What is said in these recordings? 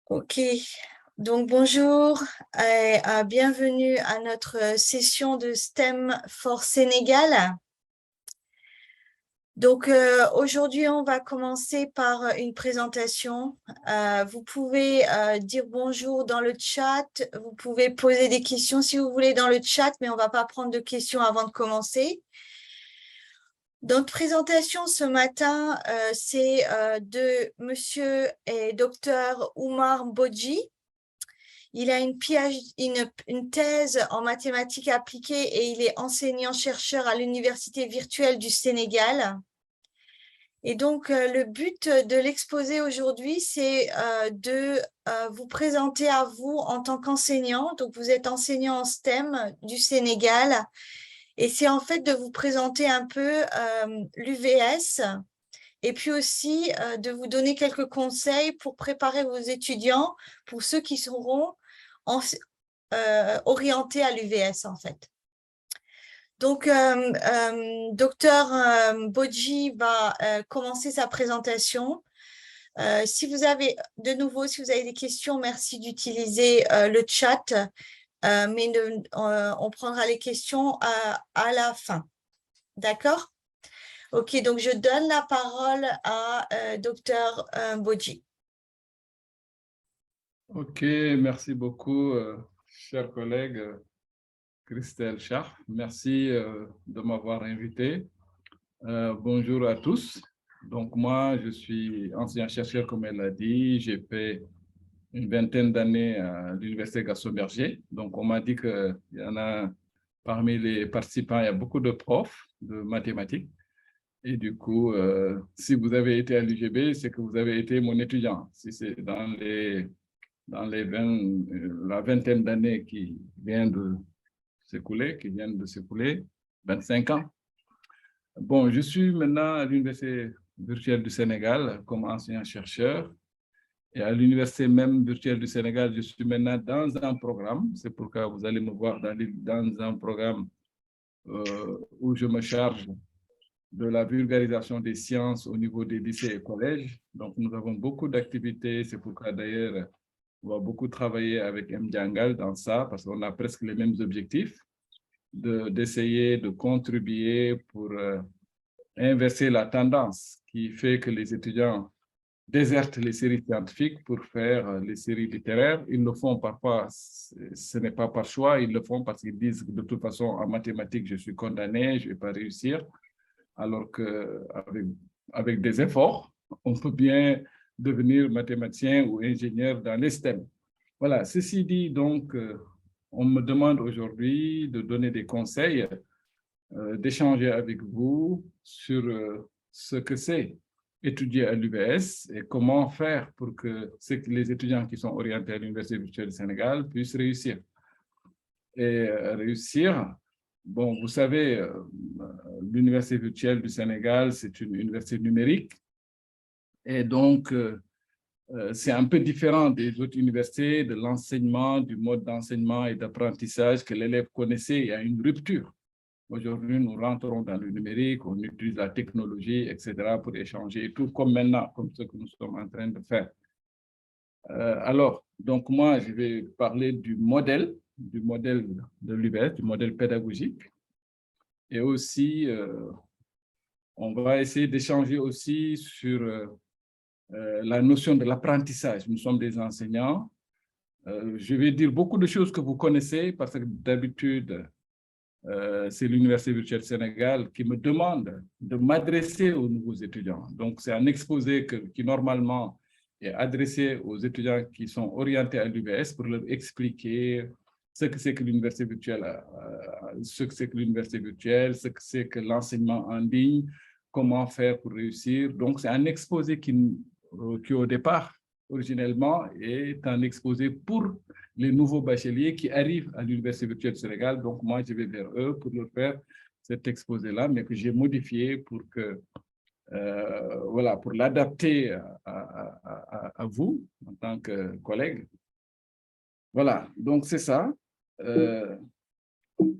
Ok, donc bonjour et bienvenue à notre session de STEM for Sénégal. Donc aujourd'hui, on va commencer par une présentation. Vous pouvez dire bonjour dans le chat, vous pouvez poser des questions si vous voulez dans le chat, mais on ne va pas prendre de questions avant de commencer. Notre présentation ce matin, c'est de Monsieur et Docteur Oumar Bodji. Il a une thèse en mathématiques appliquées et il est enseignant-chercheur à l'Université virtuelle du Sénégal. Et donc, le but de l'exposé aujourd'hui, c'est de vous présenter à vous en tant qu'enseignant. Donc, vous êtes enseignant en STEM du Sénégal. Et c'est en fait de vous présenter un peu l'UVS et puis aussi de vous donner quelques conseils pour préparer vos étudiants, pour ceux qui seront orientés à l'UVS en fait. Donc, docteur Bodji va commencer sa présentation. Si vous avez des questions, merci d'utiliser le chat, mais on prendra les questions à la fin. D'accord? Ok, donc je donne la parole à docteur Bodji. Ok, merci beaucoup, chers collègues. Christelle Char, merci de m'avoir invité. Bonjour à tous. Donc moi, je suis enseignant-chercheur, comme elle l'a dit. J'ai fait une vingtaine d'années à l'Université Gaston Berger. Donc on m'a dit qu'il y en a parmi les participants, il y a beaucoup de profs de mathématiques. Et du coup, si vous avez été à l'UGB, c'est que vous avez été mon étudiant. Si c'est dans la vingtaine d'années qui viennent de s'écouler, 25 ans. Bon, je suis maintenant à l'Université virtuelle du Sénégal comme enseignant-chercheur. Et à l'Université même virtuelle du Sénégal, je suis maintenant dans un programme. C'est pourquoi vous allez me voir dans un programme où je me charge de la vulgarisation des sciences au niveau des lycées et collèges. Donc, nous avons beaucoup d'activités. C'est pourquoi, d'ailleurs, on va beaucoup travailler avec Mdiangal dans ça, parce qu'on a presque les mêmes objectifs, d'essayer de contribuer pour inverser la tendance qui fait que les étudiants désertent les séries scientifiques pour faire les séries littéraires. Ils le font parfois, ce n'est pas par choix, ils le font parce qu'ils disent que de toute façon, en mathématiques, je suis condamné, je ne vais pas réussir. Alors qu'avec des efforts, on peut bien devenir mathématicien ou ingénieur dans les STEM. Voilà, ceci dit, donc, on me demande aujourd'hui de donner des conseils, d'échanger avec vous sur ce que c'est étudier à l'UVS et comment faire pour que les étudiants qui sont orientés à l'Université virtuelle du Sénégal puissent réussir. Et réussir, bon, vous savez, l'Université virtuelle du Sénégal, c'est une université numérique. Et donc, c'est un peu différent des autres universités, de l'enseignement, du mode d'enseignement et d'apprentissage que l'élève connaissait. Il y a une rupture. Aujourd'hui, nous rentrons dans le numérique, on utilise la technologie, etc., pour échanger, tout comme maintenant, comme ce que nous sommes en train de faire. Alors, donc moi, je vais parler du modèle de l'UVS, du modèle pédagogique. Et aussi, on va essayer d'échanger aussi sur la notion de l'apprentissage. Nous sommes des enseignants. Je vais dire beaucoup de choses que vous connaissez parce que d'habitude, c'est l'Université virtuelle Sénégal qui me demande de m'adresser aux nouveaux étudiants. Donc, c'est un exposé qui normalement est adressé aux étudiants qui sont orientés à l'UVS pour leur expliquer ce que c'est que l'université virtuelle, ce que c'est que l'enseignement en ligne, comment faire pour réussir. Donc, c'est un exposé qui au départ, originellement, est un exposé pour les nouveaux bacheliers qui arrivent à l'Université virtuelle du Sénégal. Donc, moi, je vais vers eux pour leur faire cet exposé-là, mais que j'ai modifié pour que, voilà, pour l'adapter à vous en tant que collègue. Voilà, donc c'est ça.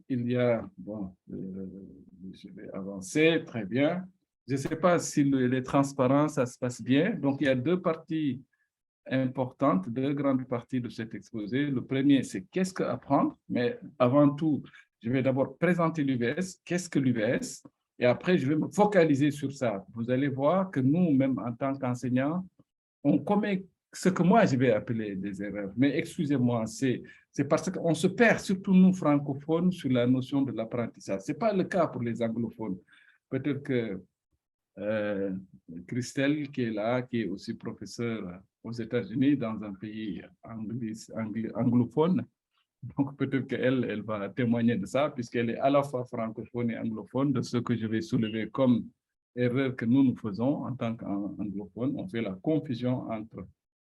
Il y a, bon, je vais avancer, très bien. Je ne sais pas si les transparences, ça se passe bien. Donc, il y a deux parties importantes, deux grandes parties de cet exposé. Le premier, c'est qu'est-ce qu'apprendre, mais avant tout, je vais d'abord présenter l'UVS, qu'est-ce que l'UVS, et après, je vais me focaliser sur ça. Vous allez voir que nous, même en tant qu'enseignants, on commet ce que moi, je vais appeler des erreurs. Mais excusez-moi, c'est parce qu'on se perd, surtout nous francophones, sur la notion de l'apprentissage. Ce n'est pas le cas pour les anglophones. Peut-être que Christelle, qui est là, qui est aussi professeure aux États-Unis, dans un pays anglophone, donc peut-être qu'elle elle va témoigner de ça, puisqu'elle est à la fois francophone et anglophone, de ce que je vais soulever comme erreur que nous faisons en tant qu'anglophones. On fait la confusion entre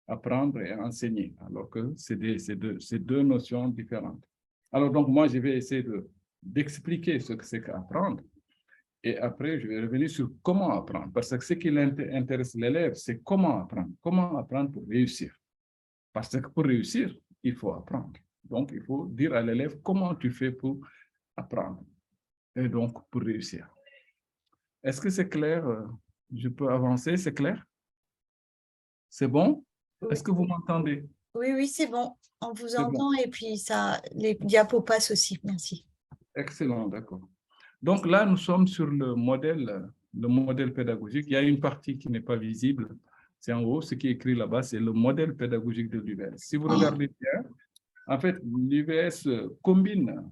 apprendre et enseigner, alors que c'est deux notions différentes. Alors donc, moi, je vais essayer d'expliquer ce que c'est qu'apprendre. Et après, je vais revenir sur comment apprendre. Parce que ce qui intéresse l'élève, c'est comment apprendre. Comment apprendre pour réussir. Parce que pour réussir, il faut apprendre. Donc, il faut dire à l'élève comment tu fais pour apprendre. Et donc, pour réussir. Est-ce que c'est clair? Je peux avancer, c'est clair? C'est bon? Est-ce que vous m'entendez? Oui, oui, c'est bon. On vous entend bon. Et puis ça, les diapos passent aussi. Merci. Excellent, d'accord. Donc là, nous sommes sur le modèle pédagogique. Il y a une partie qui n'est pas visible. C'est en haut, ce qui est écrit là-bas, c'est le modèle pédagogique de l'UVS. Si vous regardez bien, en fait, l'UVS combine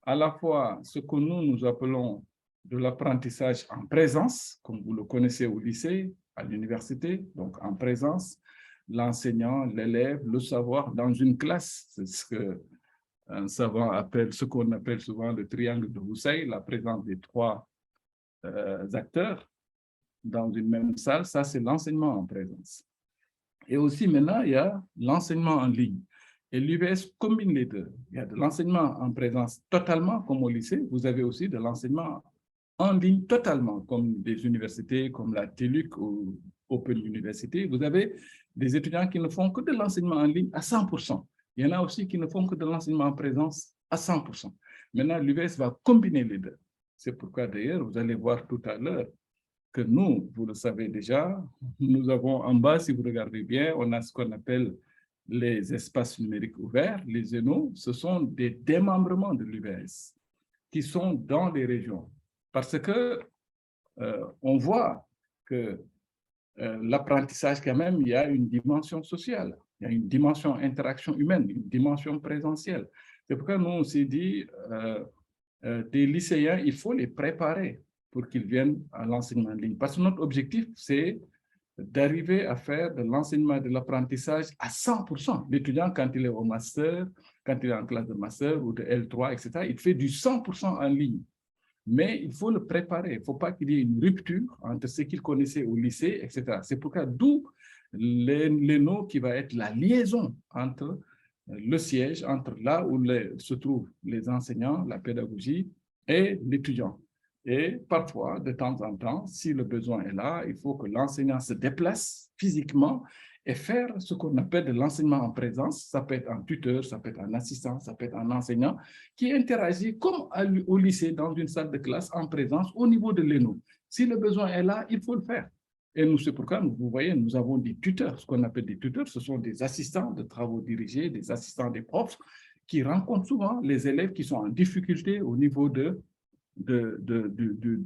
à la fois ce que nous appelons de l'apprentissage en présence, comme vous le connaissez au lycée, à l'université, donc en présence, l'enseignant, l'élève, le savoir dans une classe. C'est ce que un savant appelle, ce qu'on appelle souvent le triangle de Husserl, la présence des trois acteurs dans une même salle. Ça, c'est l'enseignement en présence. Et aussi, maintenant, il y a l'enseignement en ligne. Et l'UVS combine les deux. Il y a de l'enseignement en présence totalement, comme au lycée. Vous avez aussi de l'enseignement en ligne totalement, comme des universités comme la TELUC ou Open University. Vous avez des étudiants qui ne font que de l'enseignement en ligne à 100%. Il y en a aussi qui ne font que de l'enseignement en présence à 100%. Maintenant, l'UVS va combiner les deux. C'est pourquoi, d'ailleurs, vous allez voir tout à l'heure que nous, vous le savez déjà, nous avons en bas, si vous regardez bien, on a ce qu'on appelle les espaces numériques ouverts, les ENO. Ce sont des démembrements de l'UVS qui sont dans les régions. Parce que on voit que l'apprentissage, quand même, il y a une dimension sociale, il y a une dimension interaction humaine, une dimension présentielle. C'est pourquoi nous, on s'est dit, des lycéens, il faut les préparer pour qu'ils viennent à l'enseignement en ligne. Parce que notre objectif, c'est d'arriver à faire de l'enseignement et de l'apprentissage à 100%. L'étudiant, quand il est au master, quand il est en classe de master ou de L3, etc., il fait du 100% en ligne. Mais il faut le préparer. Il ne faut pas qu'il y ait une rupture entre ce qu'il connaissait au lycée, etc. C'est pourquoi d'où l'ENO qui va être la liaison entre le siège, entre là où se trouvent les enseignants, la pédagogie et l'étudiant. Et parfois, de temps en temps, si le besoin est là, il faut que l'enseignant se déplace physiquement et faire ce qu'on appelle de l'enseignement en présence. Ça peut être un tuteur, ça peut être un assistant, ça peut être un enseignant qui interagit comme au lycée, dans une salle de classe, en présence, au niveau de l'ENO. Si le besoin est là, il faut le faire. Et nous, c'est pourquoi, vous voyez, nous avons des tuteurs. Ce qu'on appelle des tuteurs, ce sont des assistants de travaux dirigés, des assistants des profs, qui rencontrent souvent les élèves qui sont en difficulté au niveau du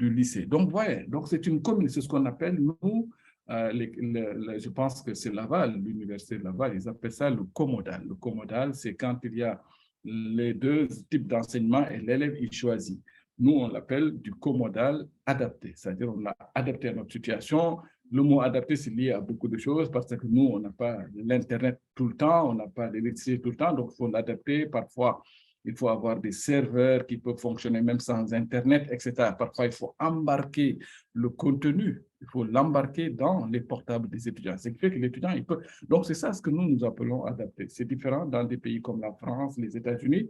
lycée. Donc, voyez, donc c'est une commune, c'est ce qu'on appelle, nous, je pense que c'est Laval, l'université de Laval, ils appellent ça le comodal. Le comodal, c'est quand il y a les deux types d'enseignement et l'élève, il choisit. Nous, on l'appelle du comodal adapté, c'est-à-dire on l'a adapté à notre situation. Le mot adapté, c'est lié à beaucoup de choses parce que nous, on n'a pas l'Internet tout le temps, on n'a pas l'électricité tout le temps, donc il faut l'adapter. Parfois, il faut avoir des serveurs qui peuvent fonctionner même sans Internet, etc. Parfois, il faut embarquer le contenu, il faut l'embarquer dans les portables des étudiants. Ce qui fait que l'étudiant, il peut... Donc, c'est ça ce que nous appelons adapter. C'est différent dans des pays comme la France, les États-Unis.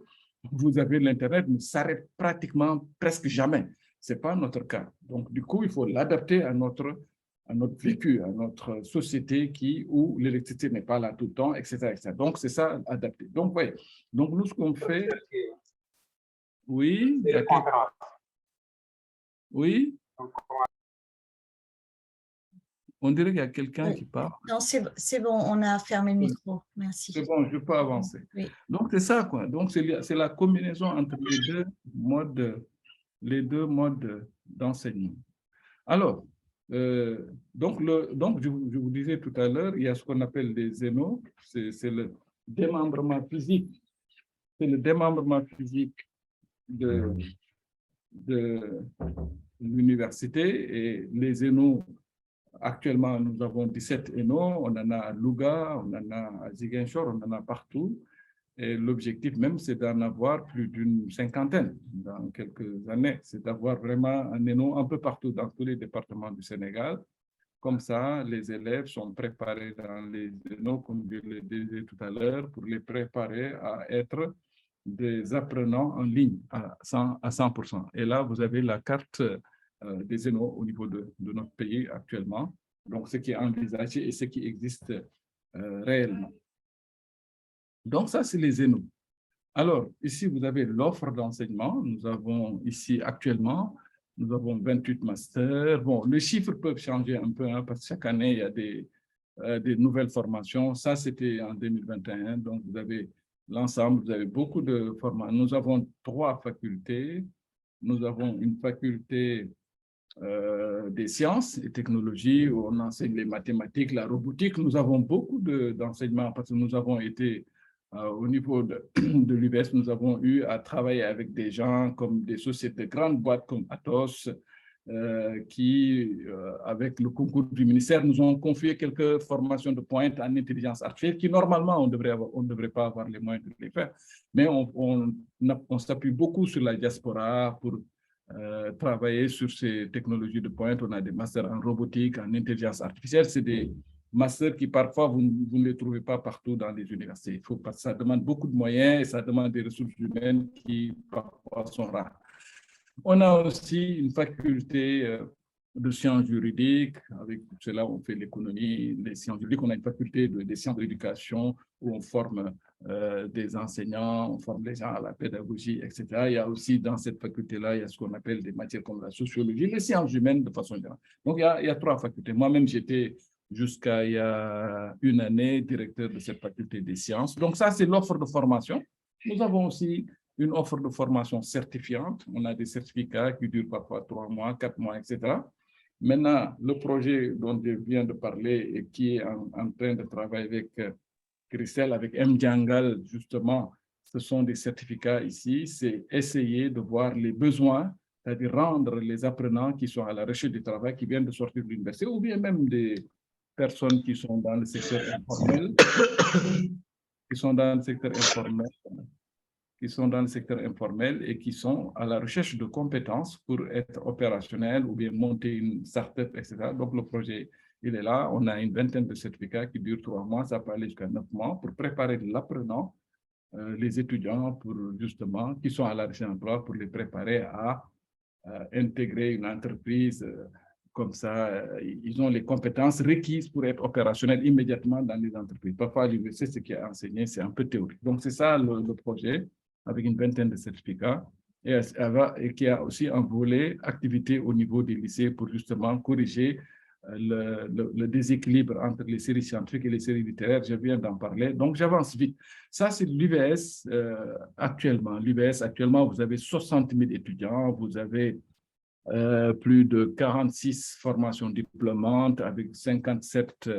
Vous avez l'Internet, ne s'arrête pratiquement presque jamais. Ce n'est pas notre cas. Donc, du coup, il faut l'adapter à notre vécu, à notre société où l'électricité n'est pas là tout le temps, etc. etc. Donc, c'est ça, adapté. Donc, oui. Donc, nous, ce qu'on fait... Oui, oui. On dirait qu'il y a quelqu'un Oui. qui parle. Non, c'est bon, on a fermé le Oui. micro. Merci. C'est bon, je peux avancer. Oui. Donc, c'est ça, quoi. Donc, c'est la combinaison entre les deux modes d'enseignement. Alors, donc je vous disais tout à l'heure, il y a ce qu'on appelle les zénos, c'est le démembrement physique. C'est le démembrement physique de l'université et les zénos. Actuellement, nous avons 17 ENO, on en a à Louga, on en a à Ziguinchor, on en a partout. Et l'objectif même, c'est d'en avoir plus d'une cinquantaine dans quelques années. C'est d'avoir vraiment un ENO un peu partout dans tous les départements du Sénégal. Comme ça, les élèves sont préparés dans les ENO, comme je le disais tout à l'heure, pour les préparer à être des apprenants en ligne à 100%. Et là, vous avez la carte des ENO au niveau de notre pays actuellement. Donc, ce qui est envisagé et ce qui existe réellement. Donc, ça, c'est les ENO. Alors, ici, vous avez l'offre d'enseignement. Nous avons ici actuellement, nous avons 28 masters. Bon, les chiffres peuvent changer un peu, hein, parce que chaque année, il y a des nouvelles formations. Ça, c'était en 2021. Donc, vous avez l'ensemble, vous avez beaucoup de formations. Nous avons 3 facultés. Nous avons une faculté des sciences et technologies où on enseigne les mathématiques, la robotique. Nous avons beaucoup d'enseignements parce que nous avons été au niveau de l'UBS, nous avons eu à travailler avec des gens comme des sociétés, grandes boîtes comme Atos, qui, avec le concours du ministère, nous ont confié quelques formations de pointe en intelligence artificielle qui, normalement, on ne devrait pas avoir les moyens de les faire. Mais on s'appuie beaucoup sur la diaspora pour travailler sur ces technologies de pointe. On a des masters en robotique, en intelligence artificielle. C'est des masters qui, parfois, vous ne les trouvez pas partout dans les universités. Ça demande beaucoup de moyens et ça demande des ressources humaines qui, parfois, sont rares. On a aussi une faculté de sciences juridiques. Avec cela, on fait l'économie, les sciences juridiques. On a une faculté des sciences de l'éducation où on forme des enseignants, on forme les gens à la pédagogie, etc. Il y a aussi dans cette faculté-là, il y a ce qu'on appelle des matières comme la sociologie, les sciences humaines de façon générale. Donc, il y a 3 facultés. Moi-même, j'étais jusqu'à il y a une année directeur de cette faculté des sciences. Donc, ça, c'est l'offre de formation. Nous avons aussi une offre de formation certifiante. On a des certificats qui durent parfois 3 mois, 4 mois, etc. Maintenant, le projet dont je viens de parler et qui est en train de travailler avec Christelle, avec M. Djangal, justement, ce sont des certificats ici. C'est essayer de voir les besoins, c'est-à-dire rendre les apprenants qui sont à la recherche du travail, qui viennent de sortir de l'université, ou bien même des personnes qui sont dans le secteur informel, et qui sont à la recherche de compétences pour être opérationnels ou bien monter une start-up, etc. Donc, le projet, il est là. On a une vingtaine de certificats qui durent 3 mois. Ça peut aller jusqu'à 9 mois pour préparer l'apprenant, les étudiants, pour justement, qui sont à la recherche d'emploi, pour les préparer à intégrer une entreprise. Comme ça, ils ont les compétences requises pour être opérationnels immédiatement dans les entreprises. Parfois, à l'université, ce qui est enseigné, c'est un peu théorique. Donc, c'est ça le projet, avec une vingtaine de certificats, et qui a aussi un volet activité au niveau des lycées pour justement corriger le déséquilibre entre les séries scientifiques et les séries littéraires. Je viens d'en parler. Donc, j'avance vite. Ça, c'est l'UBS actuellement. L'UBS, actuellement, vous avez 60 000 étudiants, vous avez plus de 46 formations diplômantes avec 57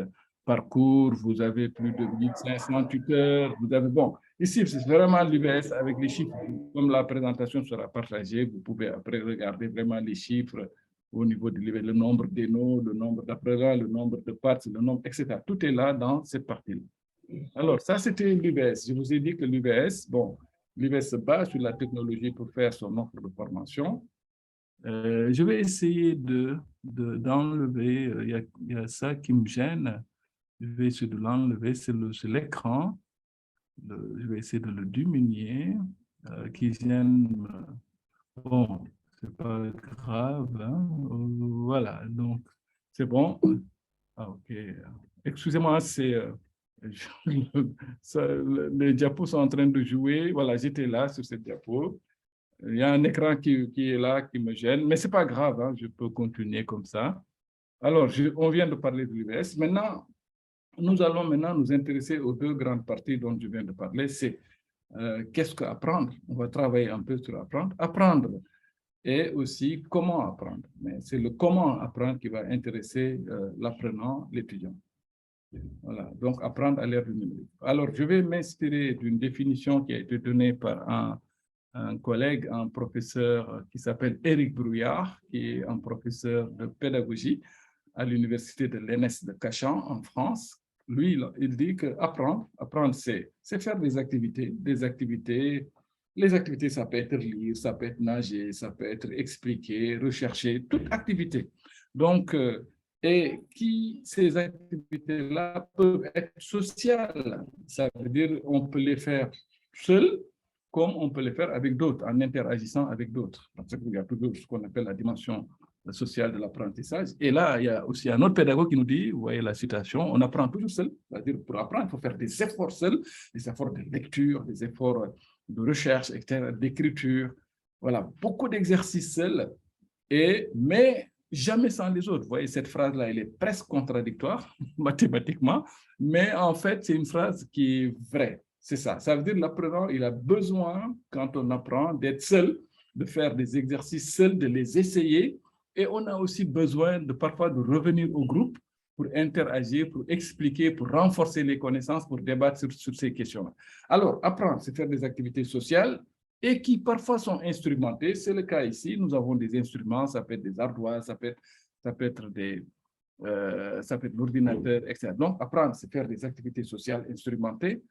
parcours, vous avez plus de 1500 tuteurs, vous avez, bon, ici, c'est vraiment l'UBS avec les chiffres. Comme la présentation sera partagée, vous pouvez après regarder vraiment les chiffres au niveau de l'UBS, le nombre d'ENO, le nombre d'apprenants, le nombre de parts, le nombre, etc. Tout est là dans cette partie-là. Alors, ça, c'était l'UBS. Je vous ai dit que l'UBS, bon, l'UBS se base sur la technologie pour faire son offre de formation. Je vais essayer d'enlever, il y a ça qui me gêne. Je vais essayer de l'enlever, c'est l'écran. Je vais essayer de le diminuer, qui gêne. Bon, c'est pas grave. Hein? Voilà, donc c'est bon. Ah, ok. Excusez-moi, les diapos sont en train de jouer. Voilà, j'étais là sur cette diapo. Il y a un écran qui est là, qui me gêne, mais ce n'est pas grave, hein, je peux continuer comme ça. Alors, on vient de parler de l'UVS. Maintenant, nous allons maintenant nous intéresser aux deux grandes parties dont je viens de parler. C'est qu'est-ce qu'apprendre? On va travailler un peu sur apprendre. Apprendre et aussi comment apprendre. Mais c'est le comment apprendre qui va intéresser l'apprenant, l'étudiant. Voilà, donc apprendre à l'ère du numérique. Alors, je vais m'inspirer d'une définition qui a été donnée par un collègue, un professeur qui s'appelle Éric Brouillard, qui est un professeur de pédagogie à l'université de l'ENS de Cachan, en France. Lui, il dit que apprendre c'est faire des activités. Les activités, ça peut être lire, ça peut être nager, ça peut être expliquer, rechercher, toute activité. Donc, et ces activités-là peuvent être sociales. Ça veut dire qu'on peut les faire seuls, comme on peut les faire avec d'autres, en interagissant avec d'autres. Parce qu'il y a toujours ce qu'on appelle la dimension sociale de l'apprentissage. Et là, il y a aussi un autre pédagogue qui nous dit, vous voyez la citation, on apprend toujours seul. C'est-à-dire, pour apprendre, il faut faire des efforts seuls, des efforts de lecture, des efforts de recherche, etc., d'écriture. Voilà, beaucoup d'exercices seuls, mais jamais sans les autres. Vous voyez, cette phrase-là, elle est presque contradictoire mathématiquement, mais en fait, c'est une phrase qui est vraie. C'est ça. Ça veut dire que l'apprenant, il a besoin, quand on apprend, d'être seul, de faire des exercices seuls, de les essayer. Et on a aussi besoin parfois de revenir au groupe pour interagir, pour expliquer, pour renforcer les connaissances, pour débattre sur ces questions-là. Alors, apprendre, c'est faire des activités sociales, et qui parfois sont instrumentés. C'est le cas ici. Nous avons des instruments, ça peut être des ardoises, ça peut être l'ordinateur, etc. Donc, apprendre, c'est faire des activités sociales instrumentées.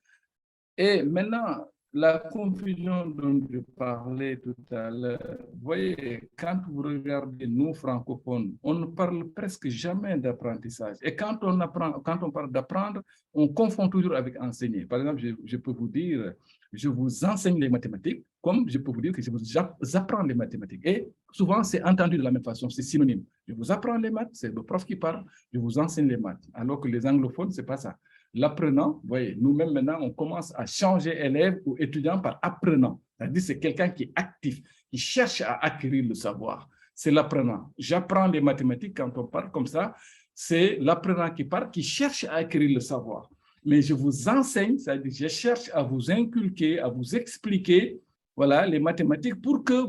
Et maintenant, la confusion dont je parlais tout à l'heure, vous voyez, quand vous regardez nous francophones, on ne parle presque jamais d'apprentissage. Et quand on parle d'apprendre, on confond toujours avec enseigner. Par exemple, je peux vous dire, je vous enseigne les mathématiques, comme je peux vous dire que je vous apprends les mathématiques. Et souvent, c'est entendu de la même façon, c'est synonyme. Je vous apprends les maths, c'est le prof qui parle, je vous enseigne les maths. Alors que les anglophones, ce n'est pas ça. L'apprenant, vous voyez, nous-mêmes maintenant, on commence à changer élève ou étudiant par apprenant. C'est-à-dire c'est quelqu'un qui est actif, qui cherche à acquérir le savoir. C'est l'apprenant. J'apprends les mathématiques quand on parle comme ça. C'est l'apprenant qui parle, qui cherche à acquérir le savoir. Mais je vous enseigne, c'est-à-dire je cherche à vous inculquer, à vous expliquer, voilà, les mathématiques pour que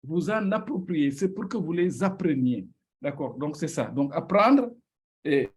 vous en appropriez. C'est pour que vous les appreniez. D'accord? Donc, c'est ça. Donc, apprendre et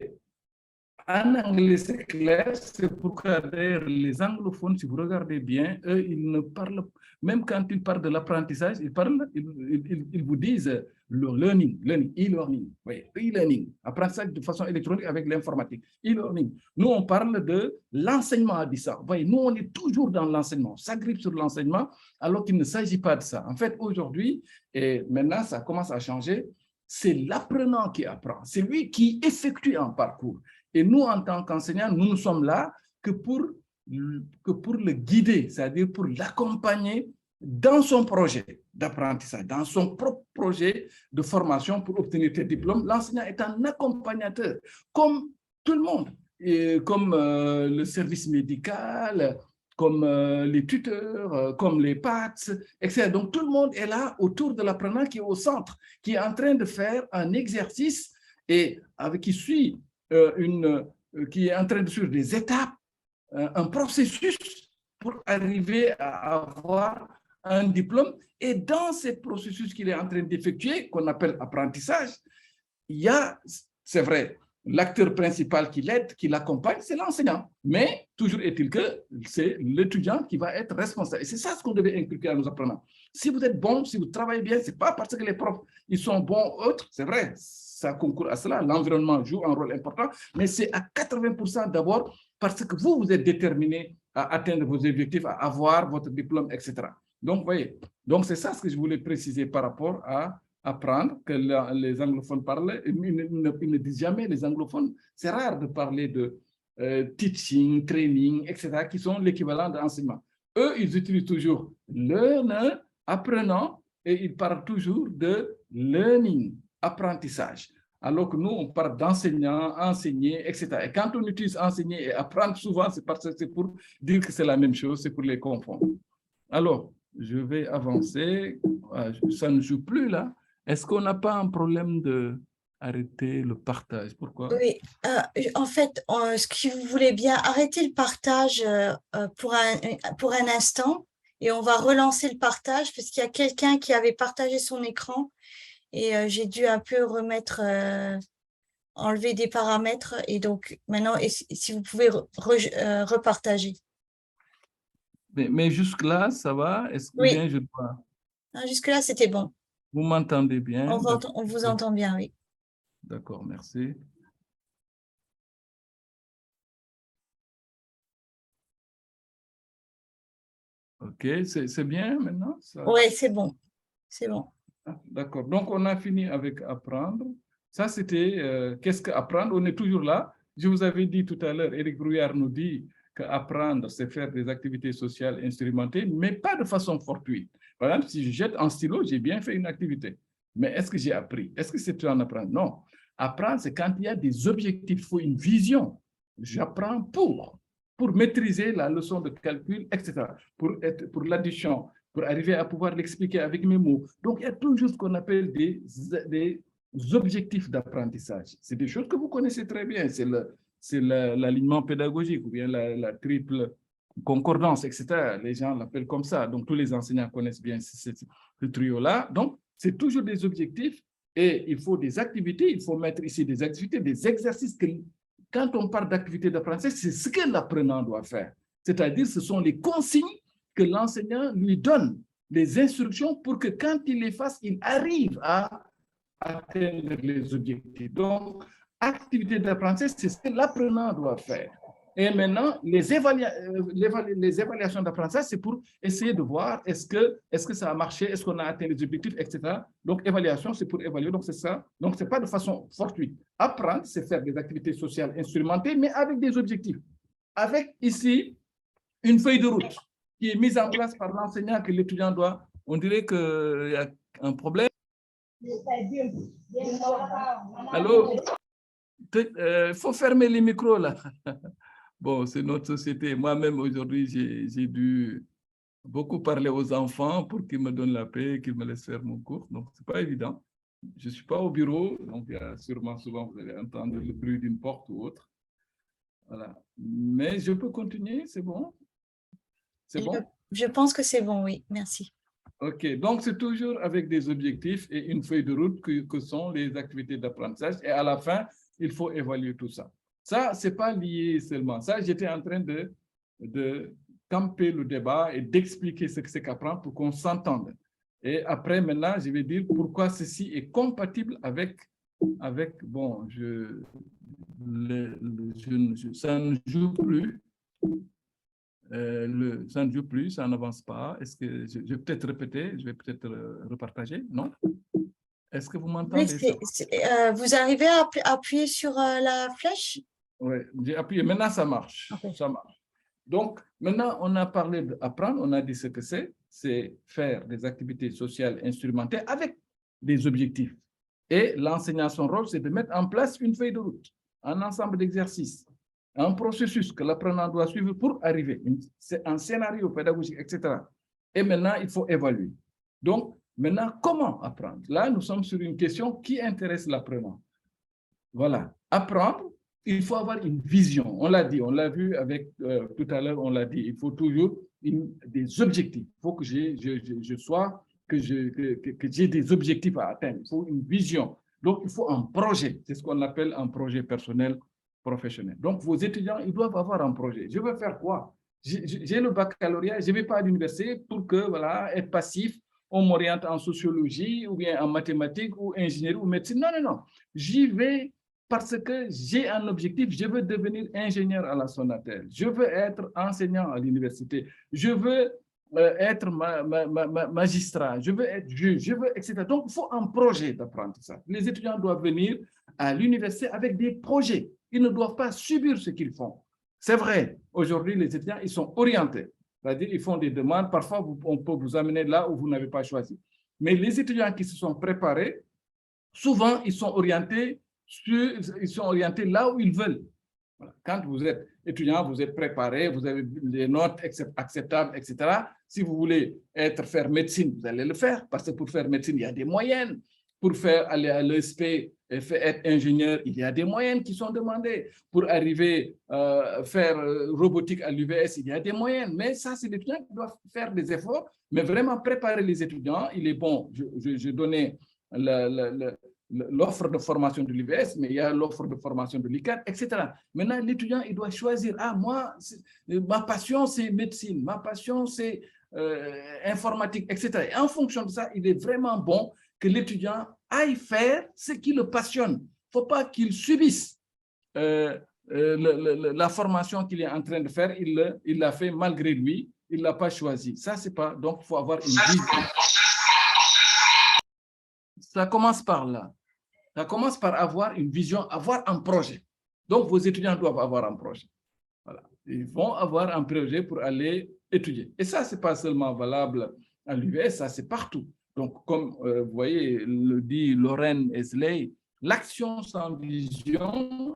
en anglais, c'est clair, c'est pourquoi d'ailleurs les anglophones, si vous regardez bien, eux, ils ne parlent, même quand ils parlent de l'apprentissage, ils vous disent le learning, e-learning, oui, e-learning, apprentissage de façon électronique avec l'informatique, e-learning. Nous, on parle de l'enseignement à distance. Vous voyez, nous, on est toujours dans l'enseignement, on s'agrippe sur l'enseignement, alors qu'il ne s'agit pas de ça. En fait, aujourd'hui, et maintenant, ça commence à changer, c'est l'apprenant qui apprend, c'est lui qui effectue un parcours. Et nous, en tant qu'enseignants, nous ne sommes là que pour le guider, c'est-à-dire pour l'accompagner dans son projet d'apprentissage, dans son propre projet de formation pour obtenir tes diplômes. L'enseignant est un accompagnateur, comme tout le monde, et comme le service médical, comme les tuteurs, comme les PATS, etc. Donc, tout le monde est là autour de l'apprenant qui est au centre, qui est en train de faire un exercice et qui suit qui est en train de suivre des étapes, un processus pour arriver à avoir un diplôme. Et dans ce processus qu'il est en train d'effectuer, qu'on appelle apprentissage, il y a, c'est vrai, l'acteur principal qui l'aide, qui l'accompagne, c'est l'enseignant. Mais toujours est-il que c'est l'étudiant qui va être responsable. Et c'est ça ce qu'on devait inculquer à nos apprenants. Si vous êtes bon, si vous travaillez bien, ce n'est pas parce que les profs ils sont bons autres, c'est vrai, ça concourt à cela, l'environnement joue un rôle important, mais c'est à 80% d'abord parce que vous êtes déterminé à atteindre vos objectifs, à avoir votre diplôme, etc. Donc, vous voyez, donc c'est ça ce que je voulais préciser par rapport à apprendre, que les anglophones parlent. Ils ne disent jamais, les anglophones, c'est rare de parler de teaching, training, etc., qui sont l'équivalent d'enseignement. Eux, ils utilisent toujours learner, apprenant, et ils parlent toujours de learning, apprentissage. Alors que nous, on parle d'enseignant, enseigner, etc. Et quand on utilise enseigner et apprendre, souvent, c'est pour dire que c'est la même chose, c'est pour les confondre. Alors, je vais avancer. Ça ne joue plus là. Est-ce qu'on n'a pas un problème de arrêter le partage. Pourquoi? Oui, en fait, si vous voulez bien arrêter le partage pour un instant et on va relancer le partage parce qu'il y a quelqu'un qui avait partagé son écran et j'ai dû un peu enlever des paramètres et donc maintenant, si vous pouvez repartager. Mais jusque-là, ça va? Ou Oui, bien je dois... jusque-là, c'était bon. Vous m'entendez bien? On vous entend bien, oui. D'accord, merci. OK, c'est bien maintenant? Oui, c'est bon. C'est bon. D'accord. Donc, on a fini avec apprendre. Ça, c'était qu'est-ce qu'apprendre? On est toujours là. Je vous avais dit tout à l'heure, Éric Brouillard nous dit qu'apprendre, c'est faire des activités sociales instrumentées, mais pas de façon fortuite. Par exemple, si je jette un stylo, j'ai bien fait une activité. Mais est-ce que j'ai appris? Est-ce que c'est en apprendre? Non. Apprendre, c'est quand il y a des objectifs, il faut une vision. J'apprends pour maîtriser la leçon de calcul, etc., pour l'addition, pour arriver à pouvoir l'expliquer avec mes mots. Donc, il y a toujours ce qu'on appelle des objectifs d'apprentissage. C'est des choses que vous connaissez très bien. C'est l'alignement pédagogique ou bien la triple concordance, etc. Les gens l'appellent comme ça. Donc, tous les enseignants connaissent bien ce trio-là. Donc, c'est toujours des objectifs et il faut des activités. Il faut mettre ici des activités, des exercices. Quand on parle d'activités d'apprentissage, c'est ce que l'apprenant doit faire. C'est-à-dire, ce sont les consignes que l'enseignant lui donne, les instructions pour que quand il les fasse, il arrive à atteindre les objectifs. Donc, activité d'apprentissage, c'est ce que l'apprenant doit faire. Et maintenant, les évaluations d'apprentissage, c'est pour essayer de voir est-ce que ça a marché, est-ce qu'on a atteint les objectifs, etc. Donc, évaluation, c'est pour évaluer, donc c'est ça. Donc, ce n'est pas de façon fortuite. Apprendre, c'est faire des activités sociales instrumentées, mais avec des objectifs. Avec ici une feuille de route qui est mise en place par l'enseignant que l'étudiant doit. On dirait qu'il y a un problème. Allô? Il faut fermer les micros là. Bon, c'est notre société. Moi-même, aujourd'hui, j'ai dû beaucoup parler aux enfants pour qu'ils me donnent la paix, qu'ils me laissent faire mon cours. Donc, ce n'est pas évident. Je ne suis pas au bureau, donc il y a sûrement souvent, vous allez entendre le bruit d'une porte ou autre. Voilà. Mais je peux continuer, c'est bon? C'est bon? Je pense que c'est bon, oui. Merci. OK. Donc, c'est toujours avec des objectifs et une feuille de route que sont les activités d'apprentissage. Et à la fin, il faut évaluer tout ça. Ça, ce n'est pas lié seulement. Ça, j'étais en train de camper le débat et d'expliquer ce que c'est qu'apprendre pour qu'on s'entende. Et après, maintenant, je vais dire pourquoi ceci est compatible avec bon, ça ne joue plus. Ça ne joue plus, ça n'avance pas. Est-ce que je vais peut-être répéter, je vais peut-être repartager, non? Est-ce que vous m'entendez? Vous arrivez à appuyer sur la flèche? Oui, j'ai appuyé. Maintenant, ça marche. Okay. Ça marche. Donc, maintenant, on a parlé d'apprendre, on a dit ce que c'est faire des activités sociales instrumentées avec des objectifs. Et l'enseignant, son rôle, c'est de mettre en place une feuille de route, un ensemble d'exercices, un processus que l'apprenant doit suivre pour arriver. C'est un scénario pédagogique, etc. Et maintenant, il faut évaluer. Donc, maintenant, comment apprendre? Là, nous sommes sur une question qui intéresse l'apprenant. Voilà. Apprendre, il faut avoir une vision. On l'a dit, on l'a vu avec tout à l'heure, on l'a dit. Il faut toujours des objectifs. Il faut que j'ai des objectifs à atteindre. Il faut une vision. Donc, il faut un projet. C'est ce qu'on appelle un projet personnel professionnel. Donc, vos étudiants, ils doivent avoir un projet. Je veux faire quoi? J'ai le baccalauréat, je ne vais pas à l'université pour que, voilà, être passif, on m'oriente en sociologie ou bien en mathématiques ou ingénierie ou médecine. Non, non, non. J'y vais parce que j'ai un objectif, je veux devenir ingénieur à la Sonatel, je veux être enseignant à l'université, je veux être magistrat, je veux être juge, je veux, etc. Donc, il faut un projet d'apprentissage. Les étudiants doivent venir à l'université avec des projets. Ils ne doivent pas subir ce qu'ils font. C'est vrai, aujourd'hui, les étudiants, ils sont orientés. C'est-à-dire, ils font des demandes. Parfois, on peut vous amener là où vous n'avez pas choisi. Mais les étudiants qui se sont préparés, souvent, ils sont orientés là où ils veulent. Voilà. Quand vous êtes étudiant, vous êtes préparé, vous avez des notes acceptables, etc. Si vous voulez faire médecine, vous allez le faire, parce que pour faire médecine, il y a des moyens. Pour aller à l'ESP, être ingénieur, il y a des moyens qui sont demandés. Pour arriver à faire robotique à l'UVS, il y a des moyens. Mais ça, c'est les étudiants qui doivent faire des efforts, mais vraiment préparer les étudiants. Il est bon, je donnais l'offre de formation de l'UVS, mais il y a l'offre de formation de l'ICAD, etc. Maintenant, l'étudiant, il doit choisir. Ah, moi, ma passion, c'est médecine. Ma passion, c'est informatique, etc. Et en fonction de ça, il est vraiment bon que l'étudiant aille faire ce qui le passionne. Il ne faut pas qu'il subisse la formation qu'il est en train de faire. Il l'a fait malgré lui. Il ne l'a pas choisi. Ça, c'est pas... Donc, il faut avoir une vision. Ça commence par là. Ça commence par avoir une vision, avoir un projet. Donc, vos étudiants doivent avoir un projet. Voilà. Ils vont avoir un projet pour aller étudier. Et ça, ce n'est pas seulement valable à l'UVS, ça, c'est partout. Donc, comme vous voyez, le dit Lorraine Esley, l'action sans vision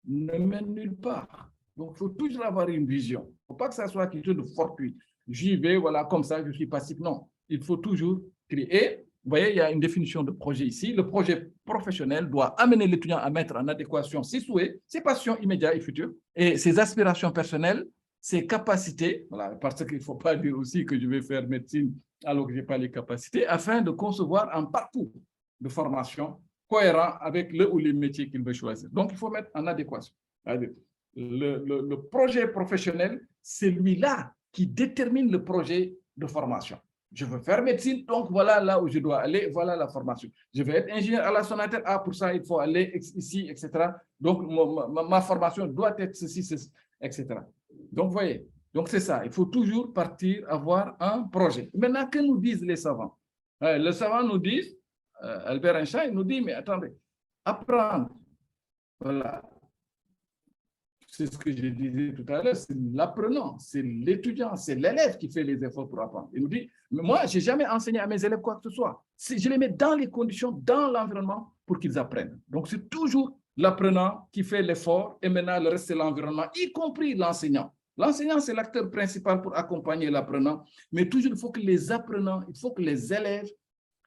ne mène nulle part. Donc, il faut toujours avoir une vision. Il ne faut pas que ça soit quelque chose de fortuit. J'y vais, voilà, comme ça, je suis passif. Non, il faut toujours créer. Vous voyez, il y a une définition de projet ici. Le projet professionnel doit amener l'étudiant à mettre en adéquation ses souhaits, ses passions immédiates et futures, et ses aspirations personnelles, ses capacités, voilà, parce qu'il ne faut pas dire aussi que je vais faire médecine alors que je n'ai pas les capacités, afin de concevoir un parcours de formation cohérent avec le ou les métiers qu'il veut choisir. Donc, il faut mettre en adéquation. Le projet professionnel, c'est lui-là qui détermine le projet de formation. Je veux faire médecine, donc voilà là où je dois aller, voilà la formation. Je veux être ingénieur à la Sonatel, ah, pour ça, il faut aller ici, etc. Donc, ma formation doit être ceci, etc. Donc, vous voyez, donc c'est ça. Il faut toujours partir, avoir un projet. Maintenant, que nous disent les savants? Les savants nous disent, Albert Einstein nous dit, mais attendez, apprendre, voilà, c'est ce que je disais tout à l'heure, c'est l'apprenant, c'est l'étudiant, c'est l'élève qui fait les efforts pour apprendre. Il nous dit, mais moi, je n'ai jamais enseigné à mes élèves quoi que ce soit. Je les mets dans les conditions, dans l'environnement pour qu'ils apprennent. Donc, c'est toujours l'apprenant qui fait l'effort et maintenant, le reste, c'est l'environnement, y compris l'enseignant. L'enseignant, c'est l'acteur principal pour accompagner l'apprenant, mais toujours, il faut que les apprenants, il faut que les élèves,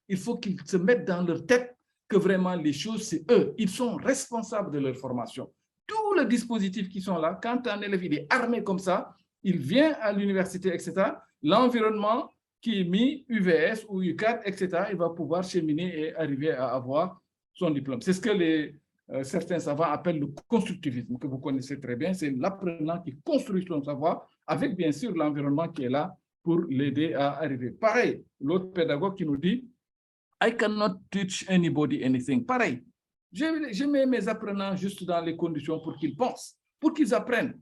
il faut qu'ils se mettent dans leur tête que vraiment les choses, c'est eux. Ils sont responsables de leur formation. Tous les dispositifs qui sont là, quand un élève il est armé comme ça, il vient à l'université, etc., l'environnement qui est mis, UVS ou UCAD, etc., il va pouvoir cheminer et arriver à avoir son diplôme. C'est ce que certains savants appellent le constructivisme, que vous connaissez très bien. C'est l'apprenant qui construit son savoir avec, bien sûr, l'environnement qui est là pour l'aider à arriver. Pareil, l'autre pédagogue qui nous dit « I cannot teach anybody anything ». Pareil. Je mets mes apprenants juste dans les conditions pour qu'ils pensent, pour qu'ils apprennent.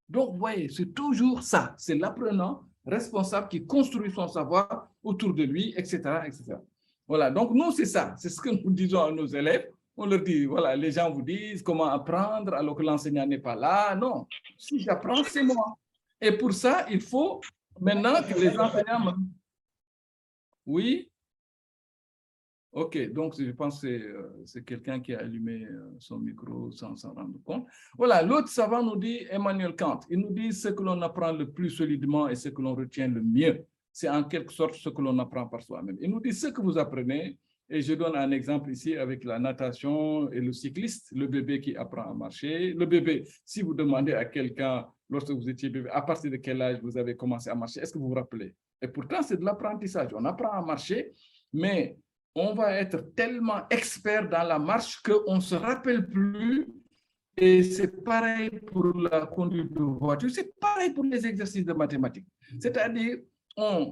Donc, vous voyez, c'est toujours ça. C'est l'apprenant responsable qui construit son savoir autour de lui, etc., etc. Voilà, donc nous, c'est ça. C'est ce que nous disons à nos élèves. On leur dit, voilà, les gens vous disent comment apprendre alors que l'enseignant n'est pas là. Non, si j'apprends, c'est moi. Et pour ça, il faut maintenant que les enseignants... Oui. OK, donc je pense que c'est quelqu'un qui a allumé son micro sans s'en rendre compte. Voilà, l'autre savant nous dit, Emmanuel Kant, il nous dit ce que l'on apprend le plus solidement et ce que l'on retient le mieux. C'est en quelque sorte ce que l'on apprend par soi-même. Il nous dit ce que vous apprenez, et je donne un exemple ici avec la natation et le cycliste, le bébé qui apprend à marcher. Le bébé, si vous demandez à quelqu'un, lorsque vous étiez bébé, à partir de quel âge vous avez commencé à marcher, est-ce que vous vous rappelez? Et pourtant, c'est de l'apprentissage. On apprend à marcher, mais on va être tellement expert dans la marche qu'on ne se rappelle plus. Et c'est pareil pour la conduite de voiture, c'est pareil pour les exercices de mathématiques. C'est-à-dire,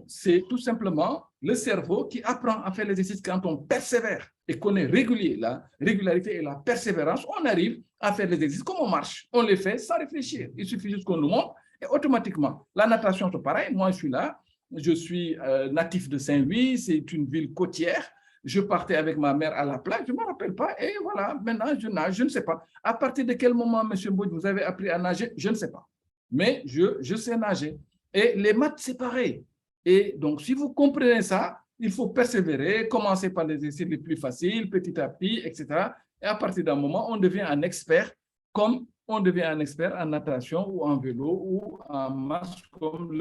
c'est tout simplement le cerveau qui apprend à faire l'exercice quand on persévère et qu'on est régulier. La régularité et la persévérance, on arrive à faire les exercices comme on marche. On les fait sans réfléchir. Il suffit juste qu'on nous montre et automatiquement. La natation, c'est pareil. Moi, je suis là. Je suis natif de Saint-Louis. C'est une ville côtière. Je partais avec ma mère à la plage, je ne me rappelle pas, et voilà, maintenant je nage, je ne sais pas. À partir de quel moment, M. Mbouch, vous avez appris à nager? Je ne sais pas. Mais je sais nager. Et les maths, c'est pareil. Et donc, si vous comprenez ça, il faut persévérer, commencer par les exercices les plus faciles, petit à petit, etc. Et à partir d'un moment, on devient un expert, comme on devient un expert en natation ou en vélo ou en marche comme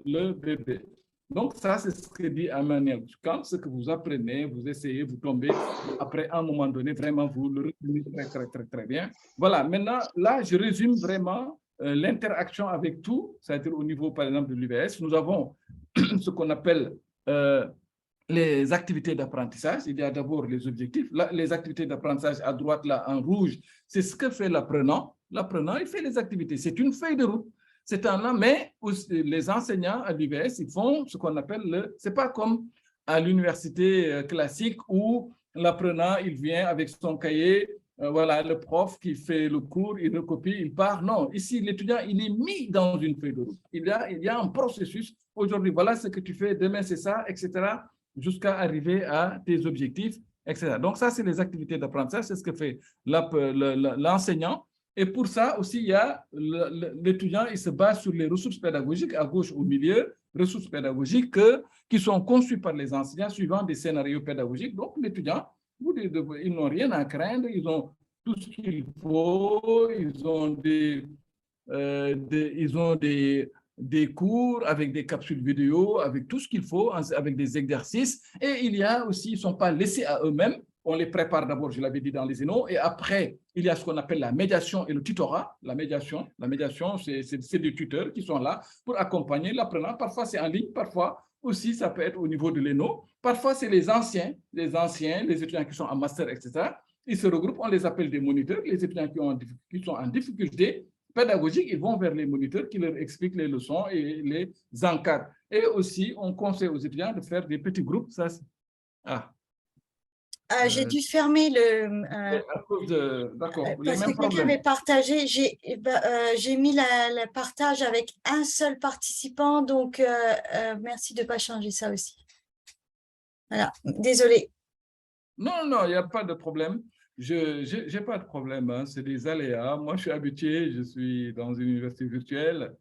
le bébé. Donc, ça, c'est ce que dit Emmanuel. Quand ce que vous apprenez, vous essayez, vous tombez, après, à un moment donné, vraiment, vous le retenez très, très, très, très bien. Voilà, maintenant, là, je résume vraiment l'interaction avec tout, c'est-à-dire au niveau, par exemple, de l'UVS. Nous avons ce qu'on appelle les activités d'apprentissage. Il y a d'abord les objectifs. Là, les activités d'apprentissage à droite, là, en rouge, c'est ce que fait l'apprenant. L'apprenant, il fait les activités. C'est une feuille de route. C'est un an, mais les enseignants à l'UVS, ils font ce qu'on appelle le... C'est pas comme à l'université classique où l'apprenant, il vient avec son cahier, voilà, le prof qui fait le cours, il recopie, il part. Non, ici, l'étudiant, il est mis dans une feuille de route. Il y a un processus. Aujourd'hui, voilà ce que tu fais, demain, c'est ça, etc., jusqu'à arriver à tes objectifs, etc. Donc, ça, c'est les activités d'apprentissage, c'est ce que fait l'enseignant. Et pour ça aussi, il y a l'étudiant, il se base sur les ressources pédagogiques à gauche au milieu, ressources pédagogiques qui sont conçues par les enseignants suivant des scénarios pédagogiques. Donc, l'étudiant, ils n'ont rien à craindre, ils ont tout ce qu'il faut, ils ont des cours avec des capsules vidéo, avec tout ce qu'il faut, avec des exercices. Et il y a aussi, ils ne sont pas laissés à eux-mêmes. On les prépare d'abord, je l'avais dit, dans les ENO, et après, il y a ce qu'on appelle la médiation et le tutorat. La médiation, c'est des tuteurs qui sont là pour accompagner l'apprenant. Parfois, c'est en ligne, parfois aussi, ça peut être au niveau de l'ENO. Parfois, c'est les anciens, les étudiants qui sont en master, etc. Ils se regroupent, on les appelle des moniteurs. Les étudiants qui sont en difficulté pédagogique, ils vont vers les moniteurs qui leur expliquent les leçons et les encadrent. Et aussi, on conseille aux étudiants de faire des petits groupes. Ça, j'ai dû fermer le... D'accord, parce que quelqu'un avait partagé, j'ai mis le partage avec un seul participant, donc merci de ne pas changer ça aussi. Voilà, désolé. Non, non, il n'y a pas de problème. Je n'ai pas de problème, hein. C'est des aléas. Moi, je suis habitué, je suis dans une université virtuelle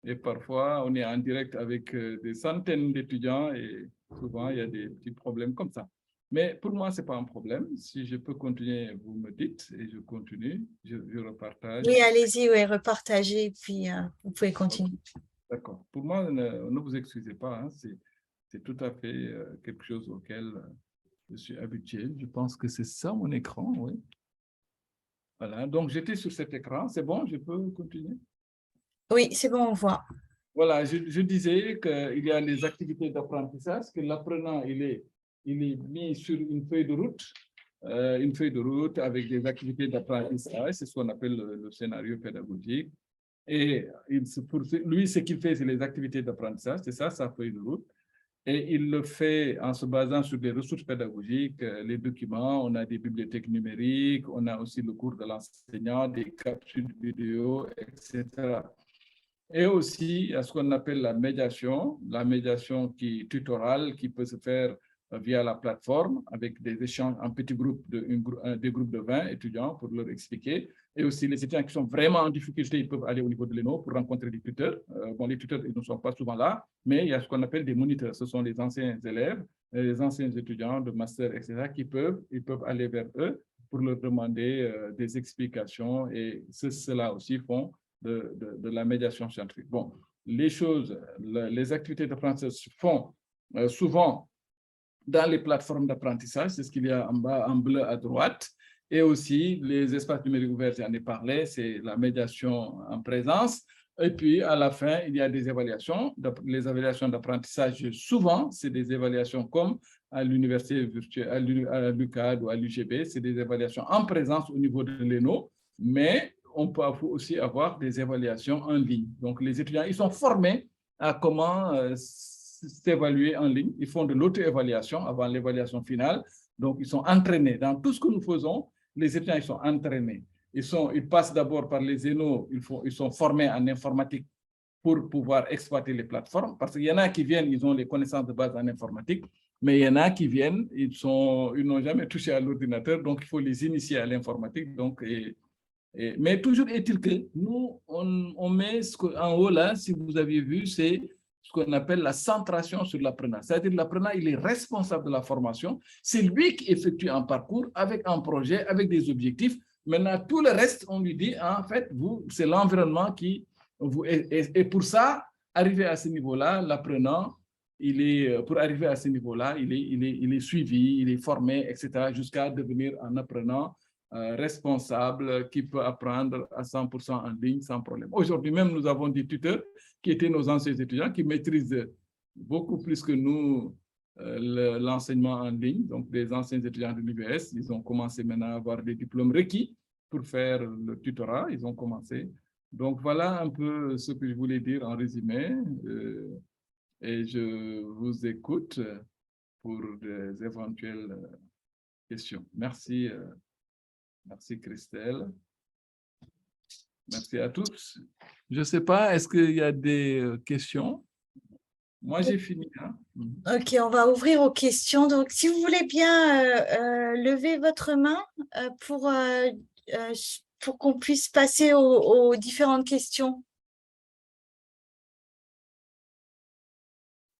et parfois, on est en direct avec des centaines d'étudiants et souvent, il y a des petits problèmes comme ça. Mais pour moi, ce n'est pas un problème. Si je peux continuer, vous me dites et je continue, je repartage. Oui, allez-y, oui, repartagez, puis vous pouvez continuer. D'accord. Pour moi, ne vous excusez pas, hein. C'est tout à fait quelque chose auquel je suis habitué. Je pense que c'est ça mon écran, oui. Voilà, donc j'étais sur cet écran. C'est bon, je peux continuer? Oui, c'est bon, on voit. Voilà, je disais qu'il y a les activités d'apprentissage, que l'apprenant, il est mis sur une feuille de route avec des activités d'apprentissage, c'est ce qu'on appelle le scénario pédagogique. Et lui, ce qu'il fait, c'est les activités d'apprentissage, c'est ça, sa feuille de route. Et il le fait en se basant sur des ressources pédagogiques, les documents, on a des bibliothèques numériques, on a aussi le cours de l'enseignant, des capsules vidéo, etc. Et aussi, il y a ce qu'on appelle la médiation tutorale qui peut se faire via la plateforme avec des échanges en petits groupes, des groupes de 20 étudiants pour leur expliquer. Et aussi, les étudiants qui sont vraiment en difficulté, ils peuvent aller au niveau de l'ENO pour rencontrer des tuteurs. Bon, les tuteurs, ils ne sont pas souvent là, mais il y a ce qu'on appelle des moniteurs. Ce sont les anciens élèves, les anciens étudiants de master, etc., ils peuvent aller vers eux pour leur demander des explications et ceux-là aussi font de la médiation scientifique. Bon, les activités d'apprentissage se font souvent dans les plateformes d'apprentissage, c'est ce qu'il y a en bas, en bleu à droite, et aussi les espaces numériques ouverts, j'en ai parlé, c'est la médiation en présence, et puis à la fin, il y a des évaluations, les évaluations d'apprentissage, souvent, c'est des évaluations comme à l'université virtuelle, à l'UCAD ou à l'UGB, c'est des évaluations en présence au niveau de l'ENO, mais on peut aussi avoir des évaluations en ligne. Donc, les étudiants, ils sont formés à comment s'évaluer en ligne. Ils font de l'auto-évaluation avant l'évaluation finale. Donc, ils sont entraînés. Dans tout ce que nous faisons, les étudiants, ils sont entraînés. Ils passent d'abord par les ENO, ils sont formés en informatique pour pouvoir exploiter les plateformes. Parce qu'il y en a qui viennent, ils ont les connaissances de base en informatique, mais il y en a qui viennent, ils n'ont jamais touché à l'ordinateur, donc il faut les initier à l'informatique. Mais toujours est-il que nous, on met en haut là, si vous aviez vu, c'est ce qu'on appelle la centration sur l'apprenant. C'est-à-dire l'apprenant, il est responsable de la formation. C'est lui qui effectue un parcours avec un projet, avec des objectifs. Maintenant, tout le reste, on lui dit, en fait, c'est l'environnement qui vous... Et pour ça, arriver à ce niveau-là, l'apprenant, pour arriver à ce niveau-là, il est suivi, il est formé, etc., jusqu'à devenir un apprenant responsable qui peut apprendre à 100% en ligne sans problème. Aujourd'hui même, nous avons des tuteurs qui étaient nos anciens étudiants qui maîtrisent beaucoup plus que nous l'enseignement en ligne. Donc, des anciens étudiants de l'UBS, ils ont commencé maintenant à avoir des diplômes requis pour faire le tutorat. Ils ont commencé. Donc, voilà un peu ce que je voulais dire en résumé. Et je vous écoute pour des éventuelles questions. Merci, merci Christelle. Merci à tous. Je ne sais pas, est-ce qu'il y a des questions? Moi, j'ai fini. Hein? Ok, on va ouvrir aux questions. Donc, si vous voulez bien lever votre main pour qu'on puisse passer aux différentes questions.